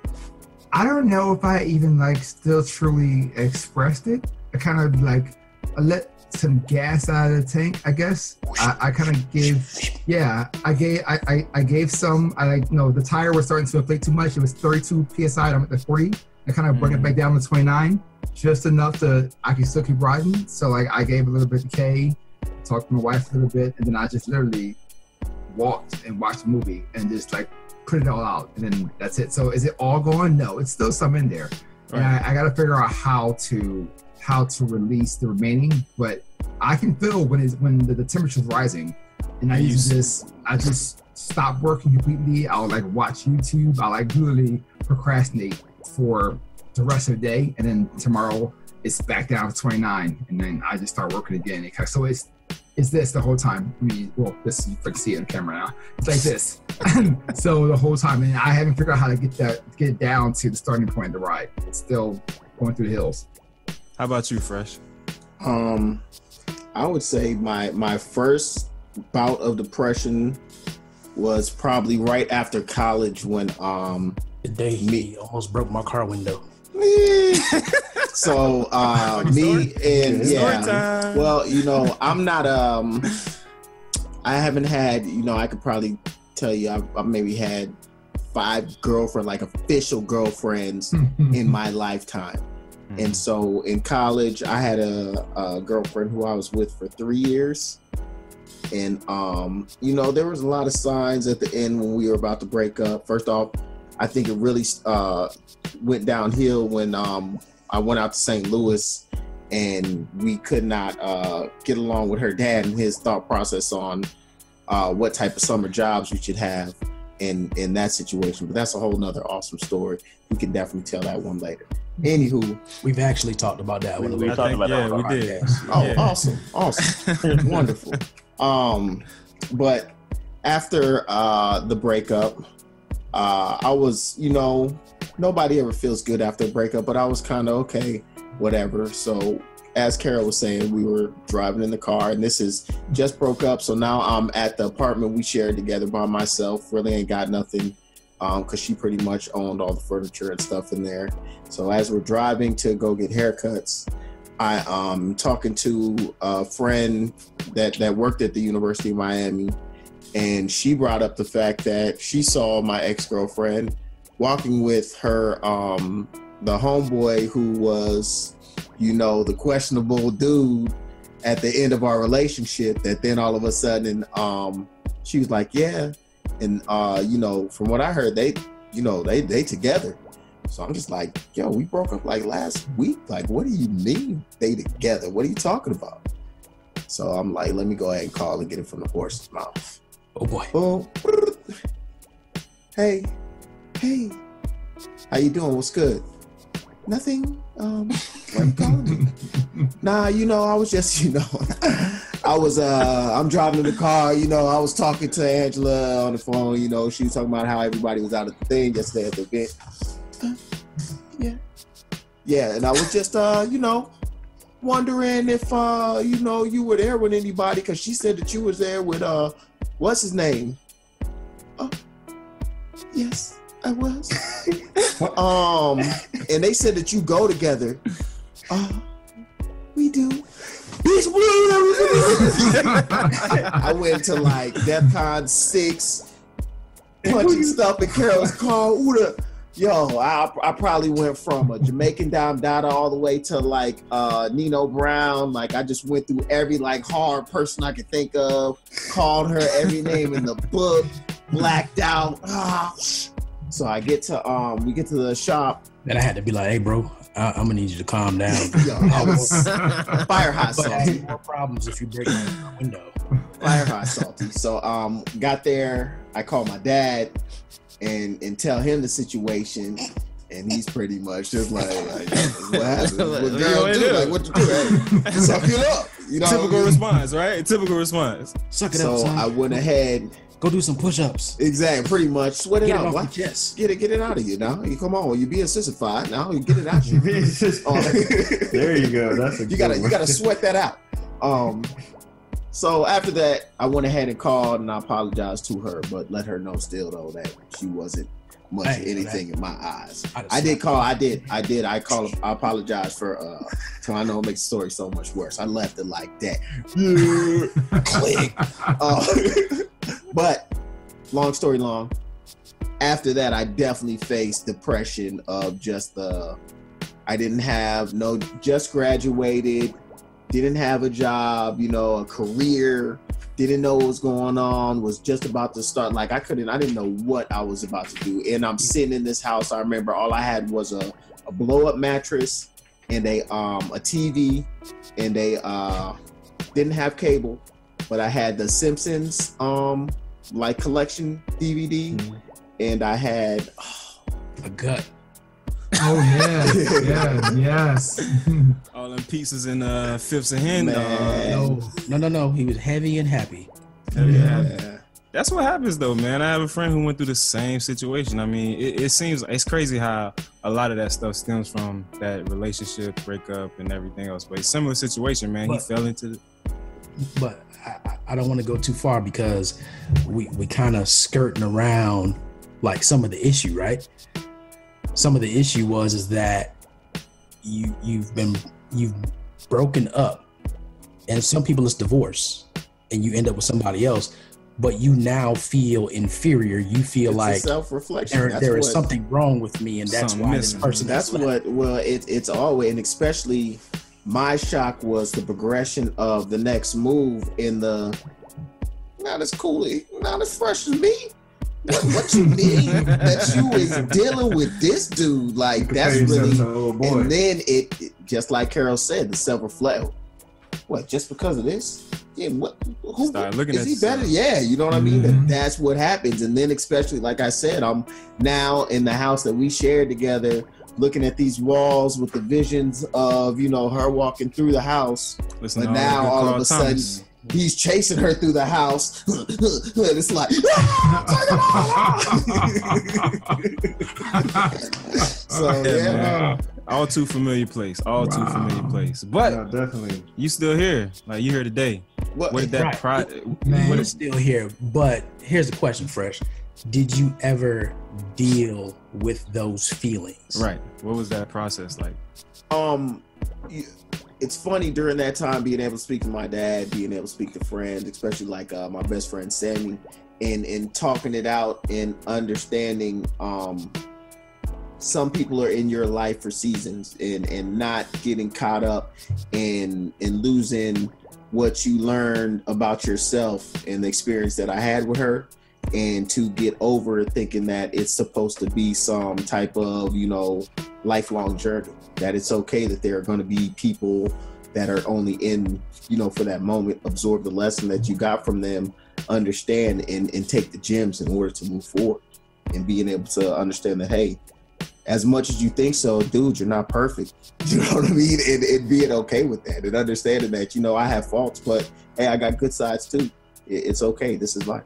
I don't know if I even still truly expressed it. I kind of I let some gas out of the tank, I guess. I kind of gave some. The tire was starting to inflate too much. It was 32 psi. I'm at the 40. I kind of bring it back down to 29, just enough to I can still keep riding. So I gave a little bit of K, talked to my wife a little bit, and then I just literally walked and watched a movie and just put it all out, and then that's it. So is it all gone? No, it's still some in there, and I got to figure out how to release the remaining, but I can feel when the temperature's rising, and I just stop working completely. I'll watch YouTube. I'll literally procrastinate for the rest of the day, and then tomorrow it's back down to 29, and then I just start working again. So it's this the whole time. This is, you can see it on camera now. It's like this. So the whole time, and I haven't figured out how to get it down to the starting point of the ride. It's still going through the hills. How about you, Fresh? I would say my first bout of depression was probably right after college when the day he almost broke my car window. So me and well, I'm not I haven't had, I could probably tell you I maybe had 5 official girlfriends in my lifetime. And so in college, I had a girlfriend who I was with for 3 years. And, there was a lot of signs at the end when we were about to break up. First off, I think it really went downhill when I went out to St. Louis and we could not get along with her dad and his thought process on what type of summer jobs we should have in that situation. But that's a whole nother awesome story. We can definitely tell that one later. Anywho, we've actually talked about that one. We talked about that one. We did. Oh, Yeah. awesome. Wonderful. But after the breakup, I was, nobody ever feels good after a breakup, but I was kind of okay, whatever. So as Carol was saying, we were driving in the car, and this is just broke up. So now I'm at the apartment we shared together by myself. Really ain't got nothing, because she pretty much owned all the furniture and stuff in there. So as we're driving to go get haircuts, I'm talking to a friend that worked at the University of Miami, and she brought up the fact that she saw my ex-girlfriend walking with her, the homeboy who was, the questionable dude at the end of our relationship, that then all of a sudden, she was like, yeah. And, from what I heard, they together. So I'm just like, yo, we broke up like last week. Like, what do you mean they together? What are you talking about? So I'm like, let me go ahead and call and get it from the horse's mouth. Oh boy. Oh, hey, how you doing? What's good? Nothing. Why you calling me? Nah, I was just, I'm driving in the car, I was talking to Angela on the phone, she was talking about how everybody was out at the thing yesterday at the event. Yeah, and I was just, wondering if, you were there with anybody, because she said that you was there with, what's his name? Oh, yes, I was. And they said that you go together. We do. I went to like DEFCON 6, punching stuff in Carol's car. Yo, I probably went from a Jamaican Dime Dada all the way to like Nino Brown. Like I just went through every like hard person I could think of, called her every name in the book, blacked out. So I get to we get to the shop. Then I had to be like, hey bro, I'm gonna need you to calm down. Yo, I was fire hot salty. More problems if you break my window. Fire hot salty. So got there, I called my dad and tell him the situation, and he's pretty much just like what happened? What girl do? Like what you do? Hey, suck it up. Typical response, right? Typical response. Suck it so up, son. I went ahead. Go do some push-ups. Exactly, pretty much. Sweat it Get out. it off What? your chest. Get it out of you now. You come on, you being sissified now. You get it out you. There you go. That's a you gotta sweat that out. So after that, I went ahead and called and I apologized to her, but let her know still though that she wasn't much anything in my eyes. I apologized for so I know it makes the story so much worse. I left it like that. Click. But long story long, after that I definitely faced depression of just I didn't have just graduated, didn't have a job, a career, didn't know what was going on, was just about to start. Like I didn't know what I was about to do. And I'm sitting in this house. I remember all I had was a blow up mattress and a TV, and they didn't have cable, but I had the Simpsons like collection DVD, and I had a gut. Oh yeah, yes. All them pieces in fifths of hen. No. He was heavy and happy. Yeah. That's what happens though, man. I have a friend who went through the same situation. I mean, it seems it's crazy how a lot of that stuff stems from that relationship breakup and everything else. But a similar situation, man. He fell into. But I don't want to go too far because we kind of skirting around like some of the issue, right? Some of the issue is that you've broken up, and some people it's divorce, and you end up with somebody else, but you now feel inferior. You feel like self-reflection. There is something wrong with me, and that's why this person. That's what. Well, it's always, and especially my shock was the progression of the next move in the not as fresh as me. What you mean that you was dealing with this dude? Like, that's really, and then it just like Carol said, the self-reflect. What, just because of this? Yeah, who Start looking is at he better? Yeah, you know what I mean? That's what happens. And then especially, like I said, I'm now in the house that we shared together, looking at these walls with the visions of, you know, her walking through the house. Listen, but now all of a sudden he's chasing her through the house. And it's like, so yeah. All too familiar place. All too familiar place. But yeah, definitely, you still here. Like, you here today. What did that What is still here? But here's the question, Fresh. Did you ever deal with those feelings? Right. What was that process like? It's funny during that time being able to speak to my dad, being able to speak to friends, especially like my best friend Sammy, and talking it out and understanding some people are in your life for seasons and not getting caught up and losing what you learned about yourself and the experience that I had with her, and to get over thinking that it's supposed to be some type of, you know, lifelong journey, that it's okay that there are going to be people that are only in, you know, for that moment, absorb the lesson that you got from them, understand and take the gems in order to move forward, and being able to understand that, hey, as much as you think so, dude, you're not perfect. You know what I mean? And being okay with that and understanding that, you know, I have faults, but hey, I got good sides too. It's okay. This is life.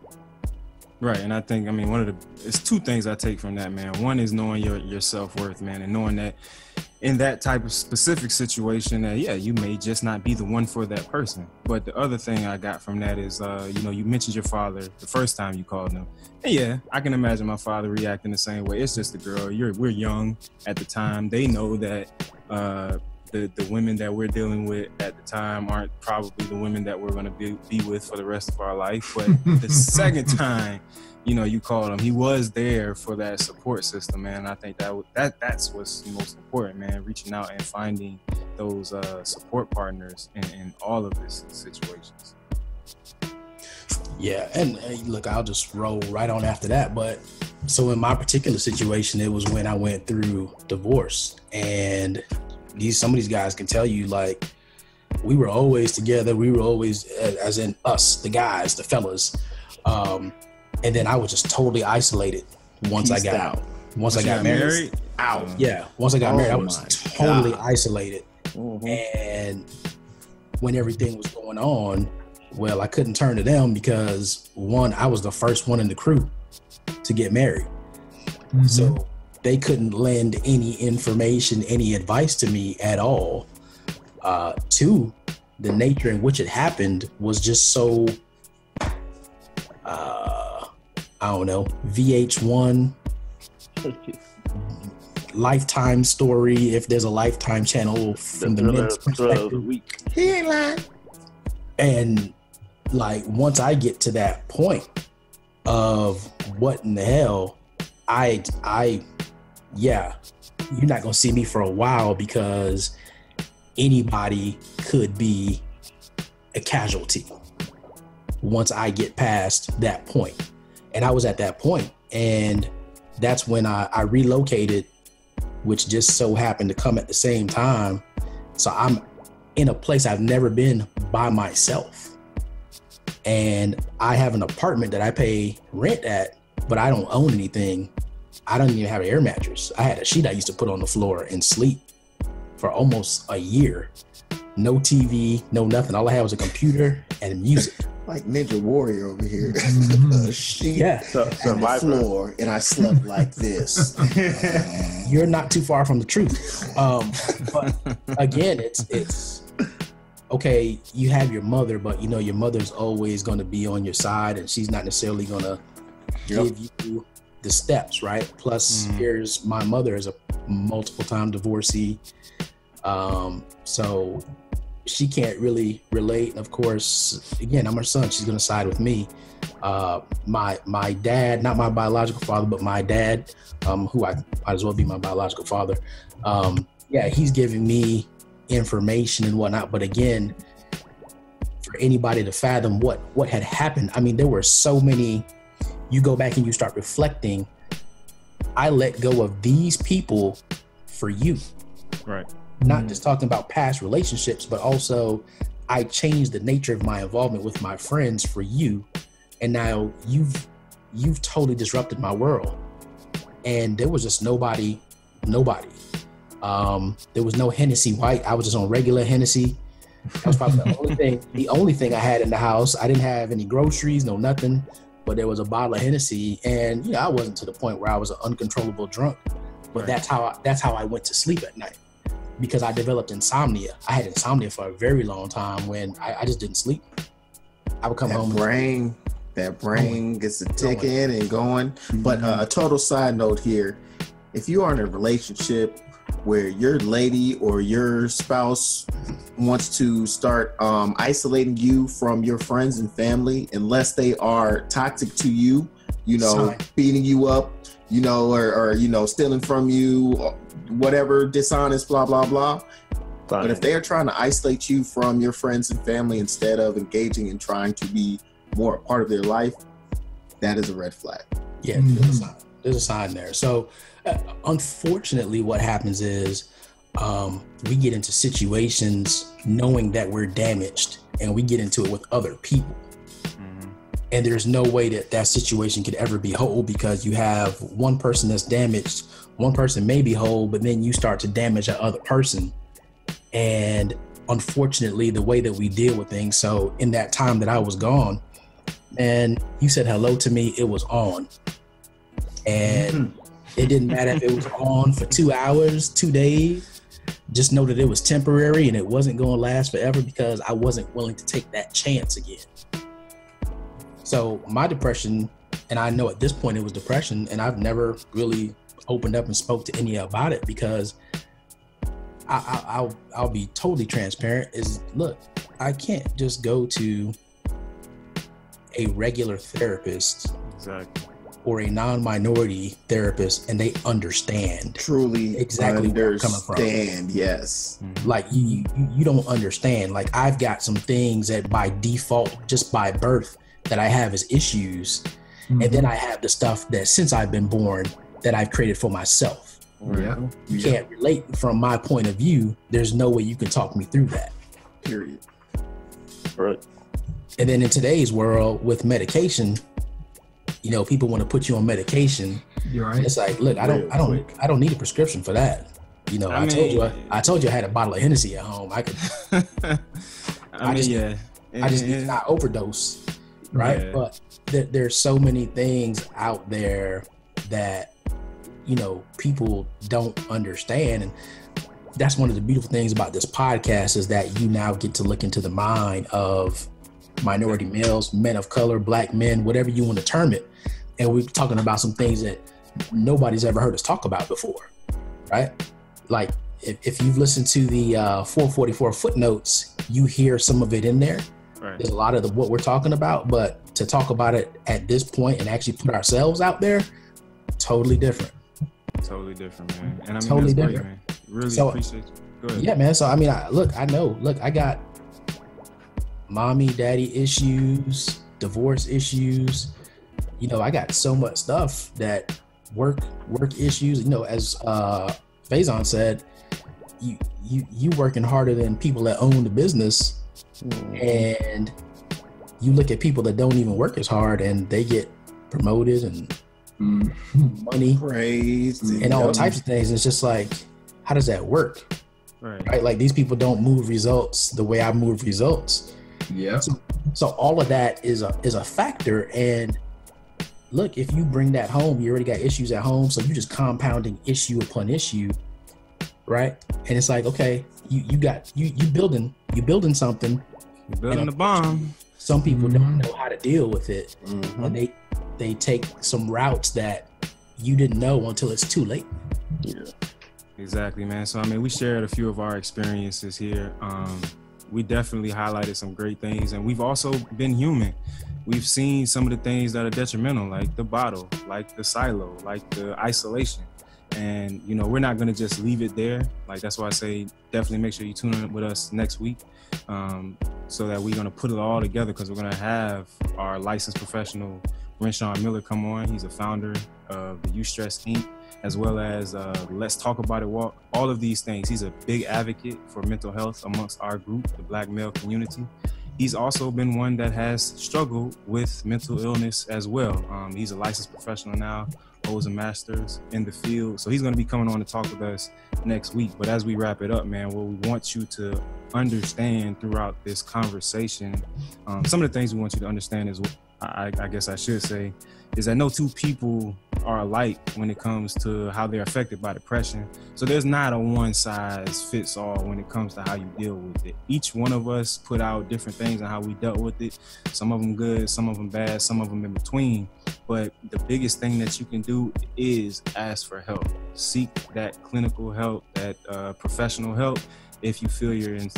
Right. And I think, I mean, it's two things I take from that, man. One is knowing your self-worth, man, and knowing that in that type of specific situation that, yeah, you may just not be the one for that person. But the other thing I got from that is, you know, you mentioned your father the first time you called him. And yeah, I can imagine my father reacting the same way. It's just a girl. We're young at the time. They know that the women that we're dealing with at the time aren't probably the women that we're going to be with for the rest of our life. But the second time, you know, you called him, he was there for that support system, man. I think that's what's most important, man, reaching out and finding those support partners in all of these situations. Yeah, and look, I'll just roll right on after that. But so in my particular situation, it was when I went through divorce, and some of these guys can tell you, like, we were always together. We were always, as in us, the guys, the fellas. And then I was just totally isolated once I got out. Once I got married. Out. Yeah. Once I got married, I was totally isolated. Mm-hmm. And when everything was going on, well, I couldn't turn to them because, one, I was the first one in the crew to get married. Mm-hmm. So they couldn't lend any information, any advice to me at all. Two, the nature in which it happened was just so, I don't know, VH1, Lifetime story, if there's a Lifetime channel from the men's perspective. He ain't lying. And like, once I get to that point of what in the hell, yeah, you're not gonna see me for a while because anybody could be a casualty once I get past that point. And I was at that point, and that's when I relocated, which just so happened to come at the same time. So I'm in a place I've never been by myself. And I have an apartment that I pay rent at, but I don't own anything. I don't even have an air mattress. I had a sheet I used to put on the floor and sleep for almost a year. No TV, no nothing. All I had was a computer and music. Like Ninja Warrior over here. A sheet and the floor, and I slept like this. You're not too far from the truth. But again, it's okay, you have your mother, but you know your mother's always going to be on your side, and she's not necessarily going to give you the steps, right? Plus, here's my mother is a multiple time divorcee, so she can't really relate. And of course, again, I'm her son. She's going to side with me. My dad, not my biological father, but my dad, who I might as well be my biological father. Yeah, he's giving me information and whatnot. But again, for anybody to fathom what had happened, I mean, there were so many you go back and you start reflecting, I let go of these people for you. Right. Not just talking about past relationships, but also I changed the nature of my involvement with my friends for you. And now you've totally disrupted my world. And there was just nobody. There was no Hennessy White. I was just on regular Hennessy. That was probably the only thing I had in the house. I didn't have any groceries, no nothing, but there was a bottle of Hennessy. And I wasn't to the point where I was an uncontrollable drunk, but that's how I went to sleep at night, because I developed insomnia. I had insomnia for a very long time when I just didn't sleep. I would come home. That brain gets to ticking and going. But a total side note here, if you are in a relationship where your lady or your spouse wants to start isolating you from your friends and family, unless they are toxic to you, beating you up, or stealing from you, whatever, dishonest, blah, blah, blah. But if they are trying to isolate you from your friends and family instead of engaging and trying to be more a part of their life, that is a red flag. Yeah, there's a sign there. So unfortunately, what happens is we get into situations knowing that we're damaged, and we get into it with other people. And there's no way that situation could ever be whole, because you have one person that's damaged, one person may be whole, but then you start to damage that other person. And unfortunately, the way that we deal with things, so in that time that I was gone, and you said hello to me, it was on. And it didn't matter if it was on for 2 hours, 2 days, just know that it was temporary and it wasn't going to last forever, because I wasn't willing to take that chance again. So my depression, and I know at this point it was depression, and I've never really opened up and spoke to any about it, because I'll be totally transparent, is look, I can't just go to a regular therapist or a non-minority therapist and they understand truly exactly where I'm coming from. Yes. Like you don't understand. Like I've got some things that by default, just by birth, that I have as issues. And then I have the stuff that since I've been born that I've created for myself. You can't relate from my point of view. There's no way you can talk me through that. Period. Right. And then in today's world with medication, people want to put you on medication. You're right. It's like, look, I don't need a prescription for that. I told you I had a bottle of Hennessy at home. I could. I just need not overdose, right? Yeah. But there's so many things out there that people don't understand, and that's one of the beautiful things about this podcast, is that you now get to look into the mind of minority males, men of color, black men, whatever you want to term it. And we're talking about some things that nobody's ever heard us talk about before, right? Like if you've listened to the 444 footnotes, you hear some of it in there. Right. There's a lot of what we're talking about, but to talk about it at this point and actually put ourselves out there, totally different. Totally different, man. And I mean, totally that's different. Great, man. Really appreciate you. Go ahead. Yeah, man. So I mean, I got mommy, daddy issues, divorce issues. I got so much stuff, that work issues. As Faison said, you working harder than people that own the business, and you look at people that don't even work as hard, and they get promoted and money, praised, and all types of things. It's just like, how does that work? Right? Like these people don't move results the way I move results. Yeah. So all of that is a factor. And look, if you bring that home, you already got issues at home, so you're just compounding issue upon issue, right? And it's like, okay, you building something. You're building a bomb. Some people don't know how to deal with it, and they take some routes that you didn't know until it's too late. Yeah. Exactly, man. So I mean, we shared a few of our experiences here. We definitely highlighted some great things, and we've also been human. We've seen some of the things that are detrimental, like the bottle, like the silo, like the isolation. And, we're not going to just leave it there. Like, that's why I say definitely make sure you tune in with us next week, so that we're going to put it all together, because we're going to have our licensed professional Rwenshaun Miller come on. He's a founder of the Eustress Inc., as well as Let's Talk About It Walk. All of these things. He's a big advocate for mental health amongst our group, the Black male community. He's also been one that has struggled with mental illness as well. He's a licensed professional now, holds a master's in the field. So he's going to be coming on to talk with us next week. But as we wrap it up, man, what we want you to understand throughout this conversation, some of the things we want you to understand is, I guess I should say, is that no two people are alike when it comes to how they're affected by depression. So there's not a one size fits all when it comes to how you deal with it. Each one of us put out different things on how we dealt with it. Some of them good, some of them bad, some of them in between. But the biggest thing that you can do is ask for help. Seek that clinical help, that professional help, if you feel you're in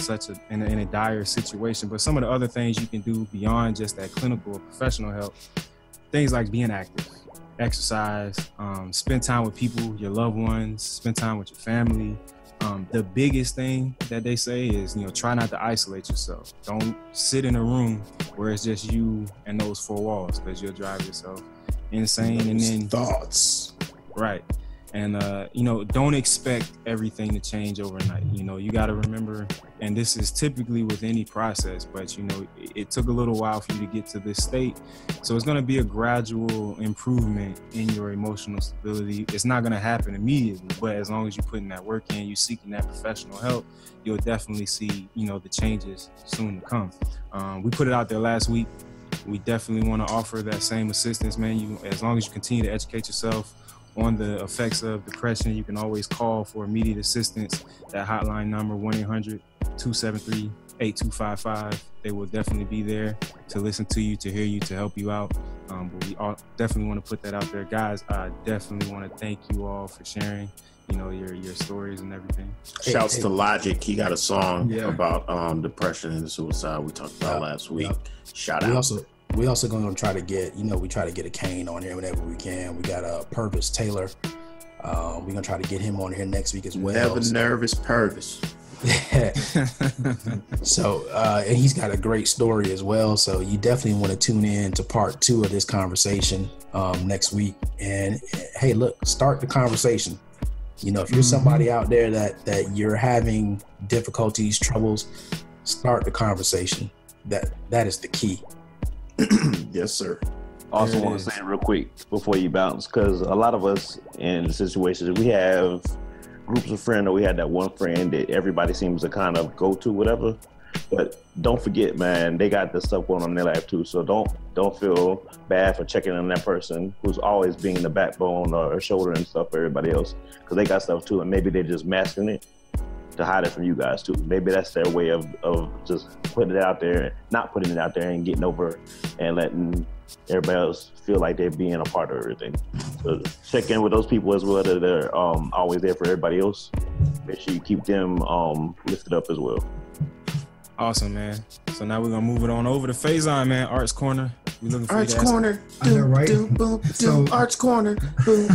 in a dire situation. But some of the other things you can do beyond just that clinical or professional help, things like being active, exercise, spend time with people, your loved ones, spend time with your family. The biggest thing that they say is, try not to isolate yourself. Don't sit in a room where it's just you and those four walls, because you'll drive yourself insane. And then thoughts. Right. And, don't expect everything to change overnight. You got to remember, and this is typically with any process, but, it took a little while for you to get to this state. So it's going to be a gradual improvement in your emotional stability. It's not going to happen immediately, but as long as you put in that work in, you seeking that professional help, you'll definitely see, the changes soon to come. We put it out there last week. We definitely want to offer that same assistance, man. As long as you continue to educate yourself on the effects of depression, you can always call for immediate assistance. That hotline number, 1-800-273-8255. They will definitely be there to listen to you, to hear you, to help you out. But we all definitely want to put that out there. Guys, I definitely want to thank you all for sharing, your stories and everything. Shouts to Logic. He got a song about depression and suicide we talked about last week. Shout out. We also going to try to get, we try to get a Kane on here whenever we can. We got a Pervis Taylor. We're going to try to get him on here next week as well. Never nervous Pervis. So, and he's got a great story as well. So you definitely want to tune in to part 2 of this conversation next week. And hey, look, start the conversation. If you're somebody out there that you're having difficulties, troubles, start the conversation. That is the key. Yes, sir. Also want to say real quick before you bounce, because a lot of us in situations, we have groups of friends, or we had that one friend that everybody seems to kind of go to, whatever. But don't forget, man, they got this stuff going on in their life too. So don't feel bad for checking on that person who's always being the backbone or shoulder and stuff for everybody else, because they got stuff too, and maybe they're just masking it to hide it from you guys too. Maybe that's their way of just putting it out there, not putting it out there, and getting over and letting everybody else feel like they're being a part of everything. So check in with those people as well that are always there for everybody else. Make sure you keep them lifted up as well. Awesome, man. So now we're gonna move it on over to Faison, man. Arts Corner. We looking for Arts Corner. Arts Corner. Hey,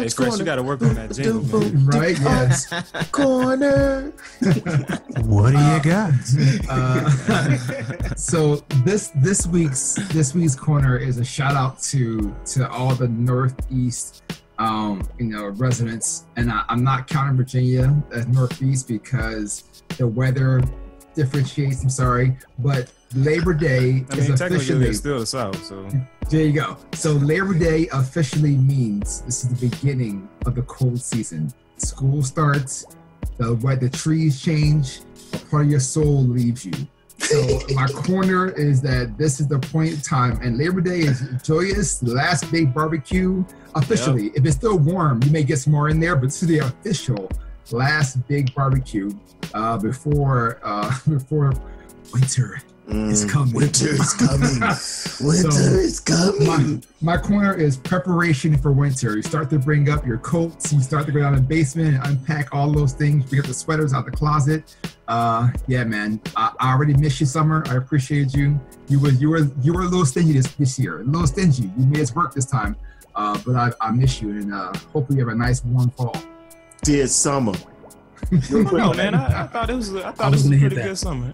Fresh, you gotta work on that jingle, man. Right? Yes. Corner. What do you got? So this week's corner is a shout out to all the Northeast residents, and I'm not counting Virginia as Northeast because the weather differentiates. I'm sorry, but Labor Day is officially still the South. So there you go. So Labor Day officially means this is the beginning of the cold season. School starts, the trees change, a part of your soul leaves you. So my corner is that this is the point in time, and Labor Day is joyous, the last big barbecue officially. Yep. If it's still warm, you may get some more in there, but this is the official last big barbecue before winter is coming. Winter is coming. Winter is coming. My corner is preparation for winter. You start to bring up your coats. You start to go down the basement and unpack all those things. Bring up the sweaters out the closet. Yeah, man. I already miss you, Summer. I appreciate you. You were a little stingy this year. A little stingy. You made us work this time. But I miss you, and hopefully you have a nice warm fall. Dear Summer, No, man, I thought it was a pretty good summer.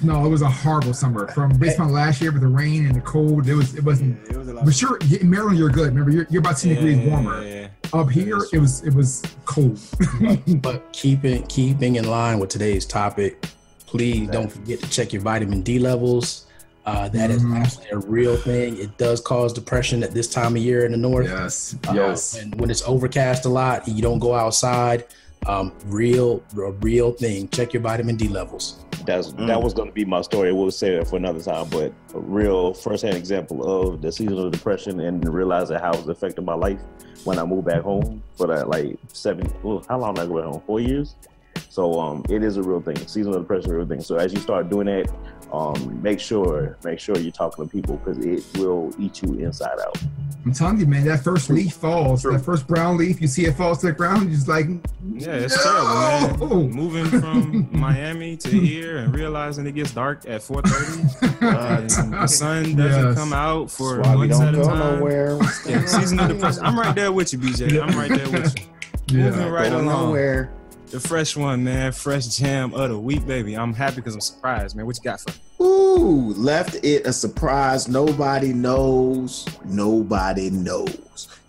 No, it was a horrible summer. From based on last year with the rain and the cold, it wasn't. It was a lot. But sure, in Maryland, you're good. Remember, you're about 10 degrees warmer. Yeah. Up here, it was cold. But keeping in line with today's topic, please don't forget to check your vitamin D levels. That is actually a real thing. It does cause depression at this time of year in the north. Yes. And when it's overcast a lot, you don't go outside. A real thing. Check your vitamin D levels. That was going to be my story. We'll save it for another time. But a real firsthand example of the seasonal depression and realizing how it was affecting my life when I moved back home for that how long did I go back home? 4 years. So it is a real thing. Seasonal depression is a real thing. So as you start doing that, make sure you're talking to people because it will eat you inside out. I'm telling you, man, that first leaf falls, that first brown leaf, you see it falls to the ground, you're just like, yeah, it's terrible, man. Moving from Miami to here and realizing it gets dark at 4:30. The sun doesn't come out for months at a time. Yeah, seasonal depression. I'm right there with you, BJ. I'm right there with you. Moving right along. Nowhere. The fresh one, man. Fresh jam of the week, baby. I'm happy because I'm surprised, man. What you got for me? Ooh, left it a surprise. Nobody knows.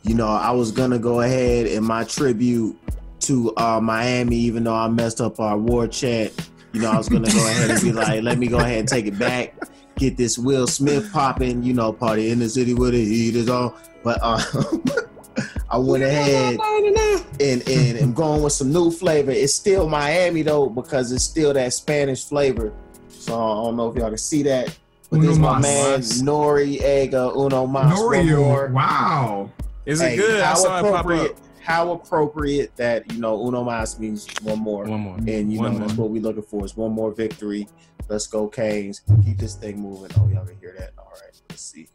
You know, I was gonna go ahead in my tribute to Miami, even though I messed up our war chant. You know, I was gonna go ahead and be like, let me go ahead and take it back. Get this Will Smith popping, you know, party in the city where the heat is on. But I went ahead and I'm going with some new flavor. It's still Miami though, because it's still that Spanish flavor. So I don't know if y'all can see that. But this is my man N.O.R.E. Uno Mas. N.O.R.E. Wow. Is it good? I saw it pop up. How appropriate that, you know, Uno Mas means one more. And you know, that's what we're looking for is one more victory. Let's go, Canes. Keep this thing moving. Oh, y'all can hear that. All right, let's see.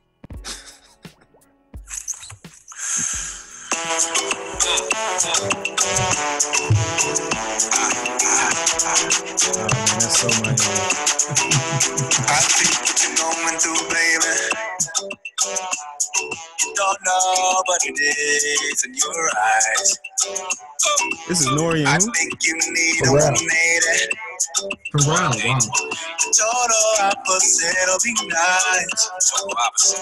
That's so much. I think what you're going through, baby. You don't know what it is in your eyes. This is N.O.R.E. I think you need a Pharrell. 180. Pharrell, wow. Total opposite of be nice. Total opposite.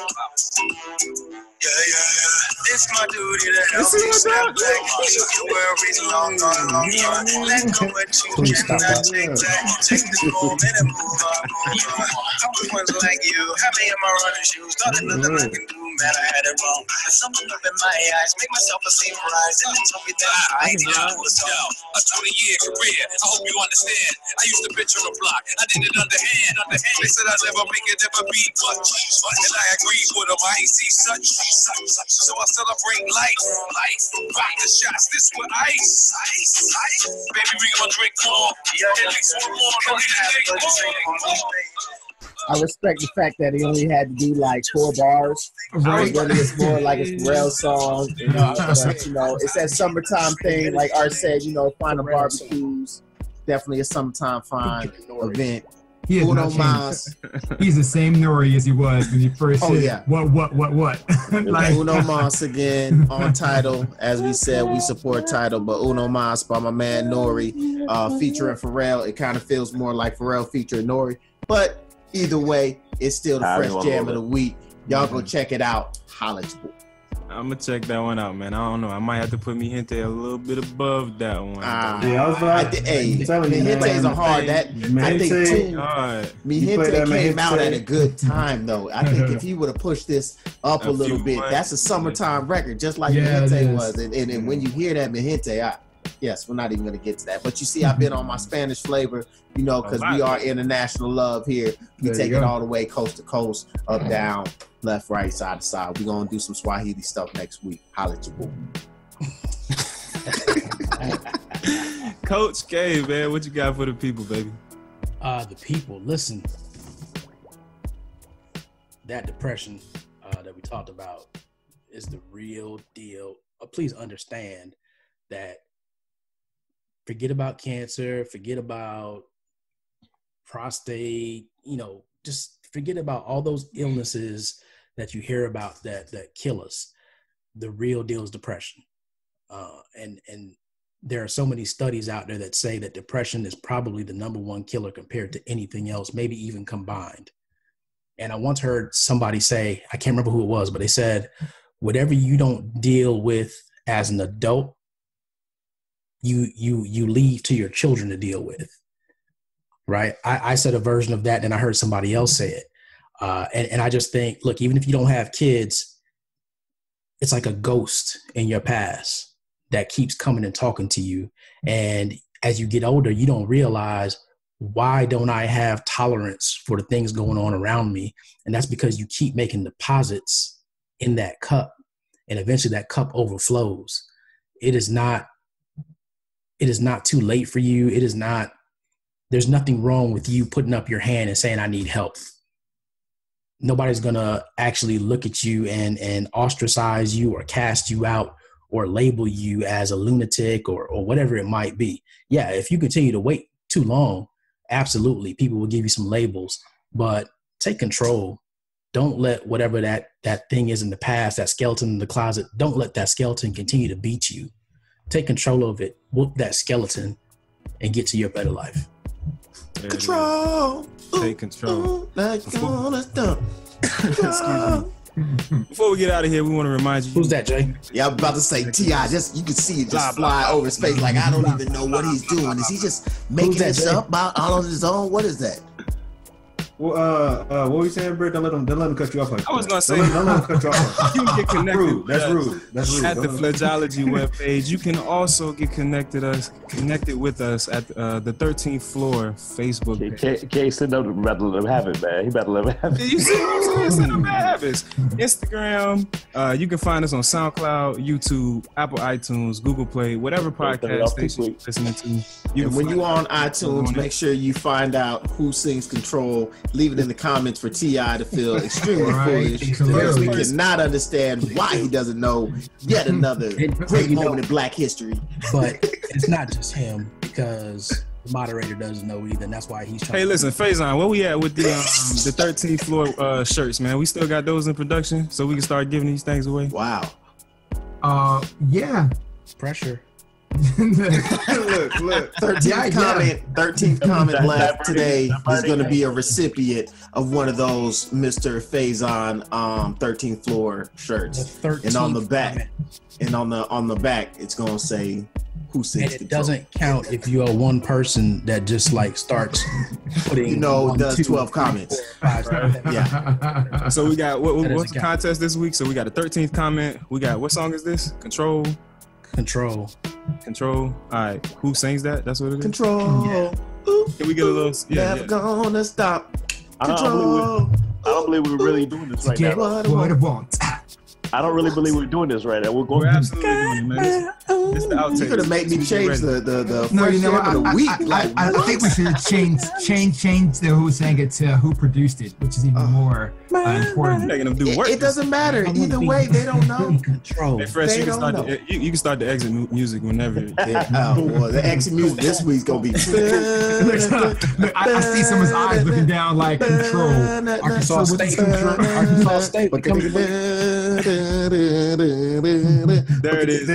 Yeah. It's my duty to help you step back. Your worries long gone. Let go what you cannot take back. Take this moment and move on. I'm the ones like you. Have me in my running shoes. Thought that nothing I can do, man, I had it wrong. But something up in my eyes. Make myself a seem rise. And then told me that I need to do it. A 20-year career, I hope you understand. I used to bitch on the block, I did it underhand. They said I'd never make it, never be but. And I agree with them, I ain't see such. So I celebrate life. Vodka shots, this with ice. Baby, we gonna drink more. At least one more, don't need to drink more. I respect the fact that he only had to do like 4 bars. Right. Whether it's more like a Pharrell song, you know, it's that summertime thing. Like Art said, you know, final barbecues, definitely a summertime fine event. He has not changed. He's the same N.O.R.E. as he was when he first said, what? Like, Uno Mas again on Title. As we said, we support Title, but Uno Mas by my man N.O.R.E. Featuring Pharrell. It kind of feels more like Pharrell featuring N.O.R.E. But either way, it's still the fresh jam of the week. Y'all go check it out. Holla at your boy. I'm gonna check that one out, man. I don't know. I might have to put Mijente a little bit above that one. Yeah, I was like, Mijente is a hard. I think too. Mijente came out at a good time, though. I think if he would have pushed this up a little bit, that's a summertime record, just like Mijente was. And when you hear that Mijente, yes, we're not even going to get to that. But you see, I've been on my Spanish flavor, you know, because we are international love here. We take it all the way coast to coast, up, down, left, right, side to side. We're going to do some Swahili stuff next week. Holla at your boy. Coach K, man, what you got for the people, baby? The people, listen. That depression that we talked about is the real deal. Please understand that forget about cancer, forget about prostate, you know, just forget about all those illnesses that you hear about that kill us. The real deal is depression. And there are so many studies out there that say that depression is probably the number one killer compared to anything else, maybe even combined. And I once heard somebody say, I can't remember who it was, but they said, whatever you don't deal with as an adult, you leave to your children to deal with. Right. I said a version of that and I heard somebody else say it. And I just think, look, even if you don't have kids, it's like a ghost in your past that keeps coming and talking to you. And as you get older, you don't realize, why don't I have tolerance for the things going on around me? And that's because you keep making deposits in that cup, and eventually that cup overflows. It is not too late for you. There's nothing wrong with you putting up your hand and saying, I need help. Nobody's going to actually look at you and ostracize you or cast you out or label you as a lunatic or whatever it might be. Yeah, if you continue to wait too long, absolutely, people will give you some labels, but take control. Don't let whatever that thing is in the past, that skeleton in the closet, don't let that skeleton continue to beat you. Take control of it, whoop that skeleton, and get to your better life. Control. Take control. Like gonna stop. Excuse me. Before we get out of here, we want to remind you. Who's that, Jay? Yeah, I'm about to say T.I. Just you can see it just fly over space. Like I don't even know what he's doing. Is he just making this up all on his own? What is that? Well, what were you saying, Britt? Don't let him cut you off. Like I was gonna say, don't let him cut you off. You can get connected. Rude. That's rude. That's rude. At the Flagology webpage. You can also get connected with us at the 13th floor Facebook page. Can't sit up and better let him have it, man. He better let him have it. You see what I'm saying? Send him habits. Instagram. You can find us on SoundCloud, YouTube, Apple iTunes, Google Play, whatever podcast station you're listening to. And when you're on iTunes, make sure you find out who sings Control. Leave it in the comments for T.I. to feel extremely foolish, because we cannot understand why he doesn't know yet another great moment in Black history. But it's not just him, because the moderator doesn't know either, and that's why he's trying. Hey, listen, Faison, where we at with the 13th floor shirts, man? We still got those in production, so we can start giving these things away. Wow. Yeah. Pressure. Look. 13th comment left today is going to be a recipient of one of those Mr. Faison 13th floor shirts. And on the back, it's going to say who sings and it Control. Doesn't count if you are one person that just like starts putting does 12 comments. 4, 5, 7, Yeah. So we got what's the contest this week? So we got a 13th comment. We got, what song is this? Control. All right. Who sings that? That's what it is? Control. Yeah. Can we get a little? Yeah, never gonna stop. Control. I don't believe we're really doing this right now. What it wants. I don't really believe we're doing this right now. We're absolutely doing it, man. It's the outtake. You could have made me change the no, you know what? of the week. I think we should change the who sang it to who produced it, which is even more important. Making them do work. It doesn't matter. Either way, they don't know. Control. Hey, Fresh, you can start the exit music whenever. Well, the exit music this week's gonna be. I see someone's eyes looking down like Control. Arkansas State. There it is.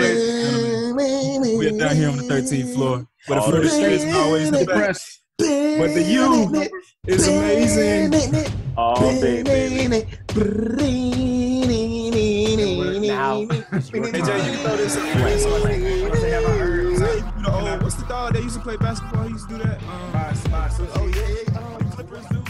We're down here on the 13th floor. But the floor is always the best. But the U is amazing. Oh, baby. Now. Hey, Jay, you can throw this in. What's the dog that used to play basketball? He used to do that. Oh, yeah. Clippers do.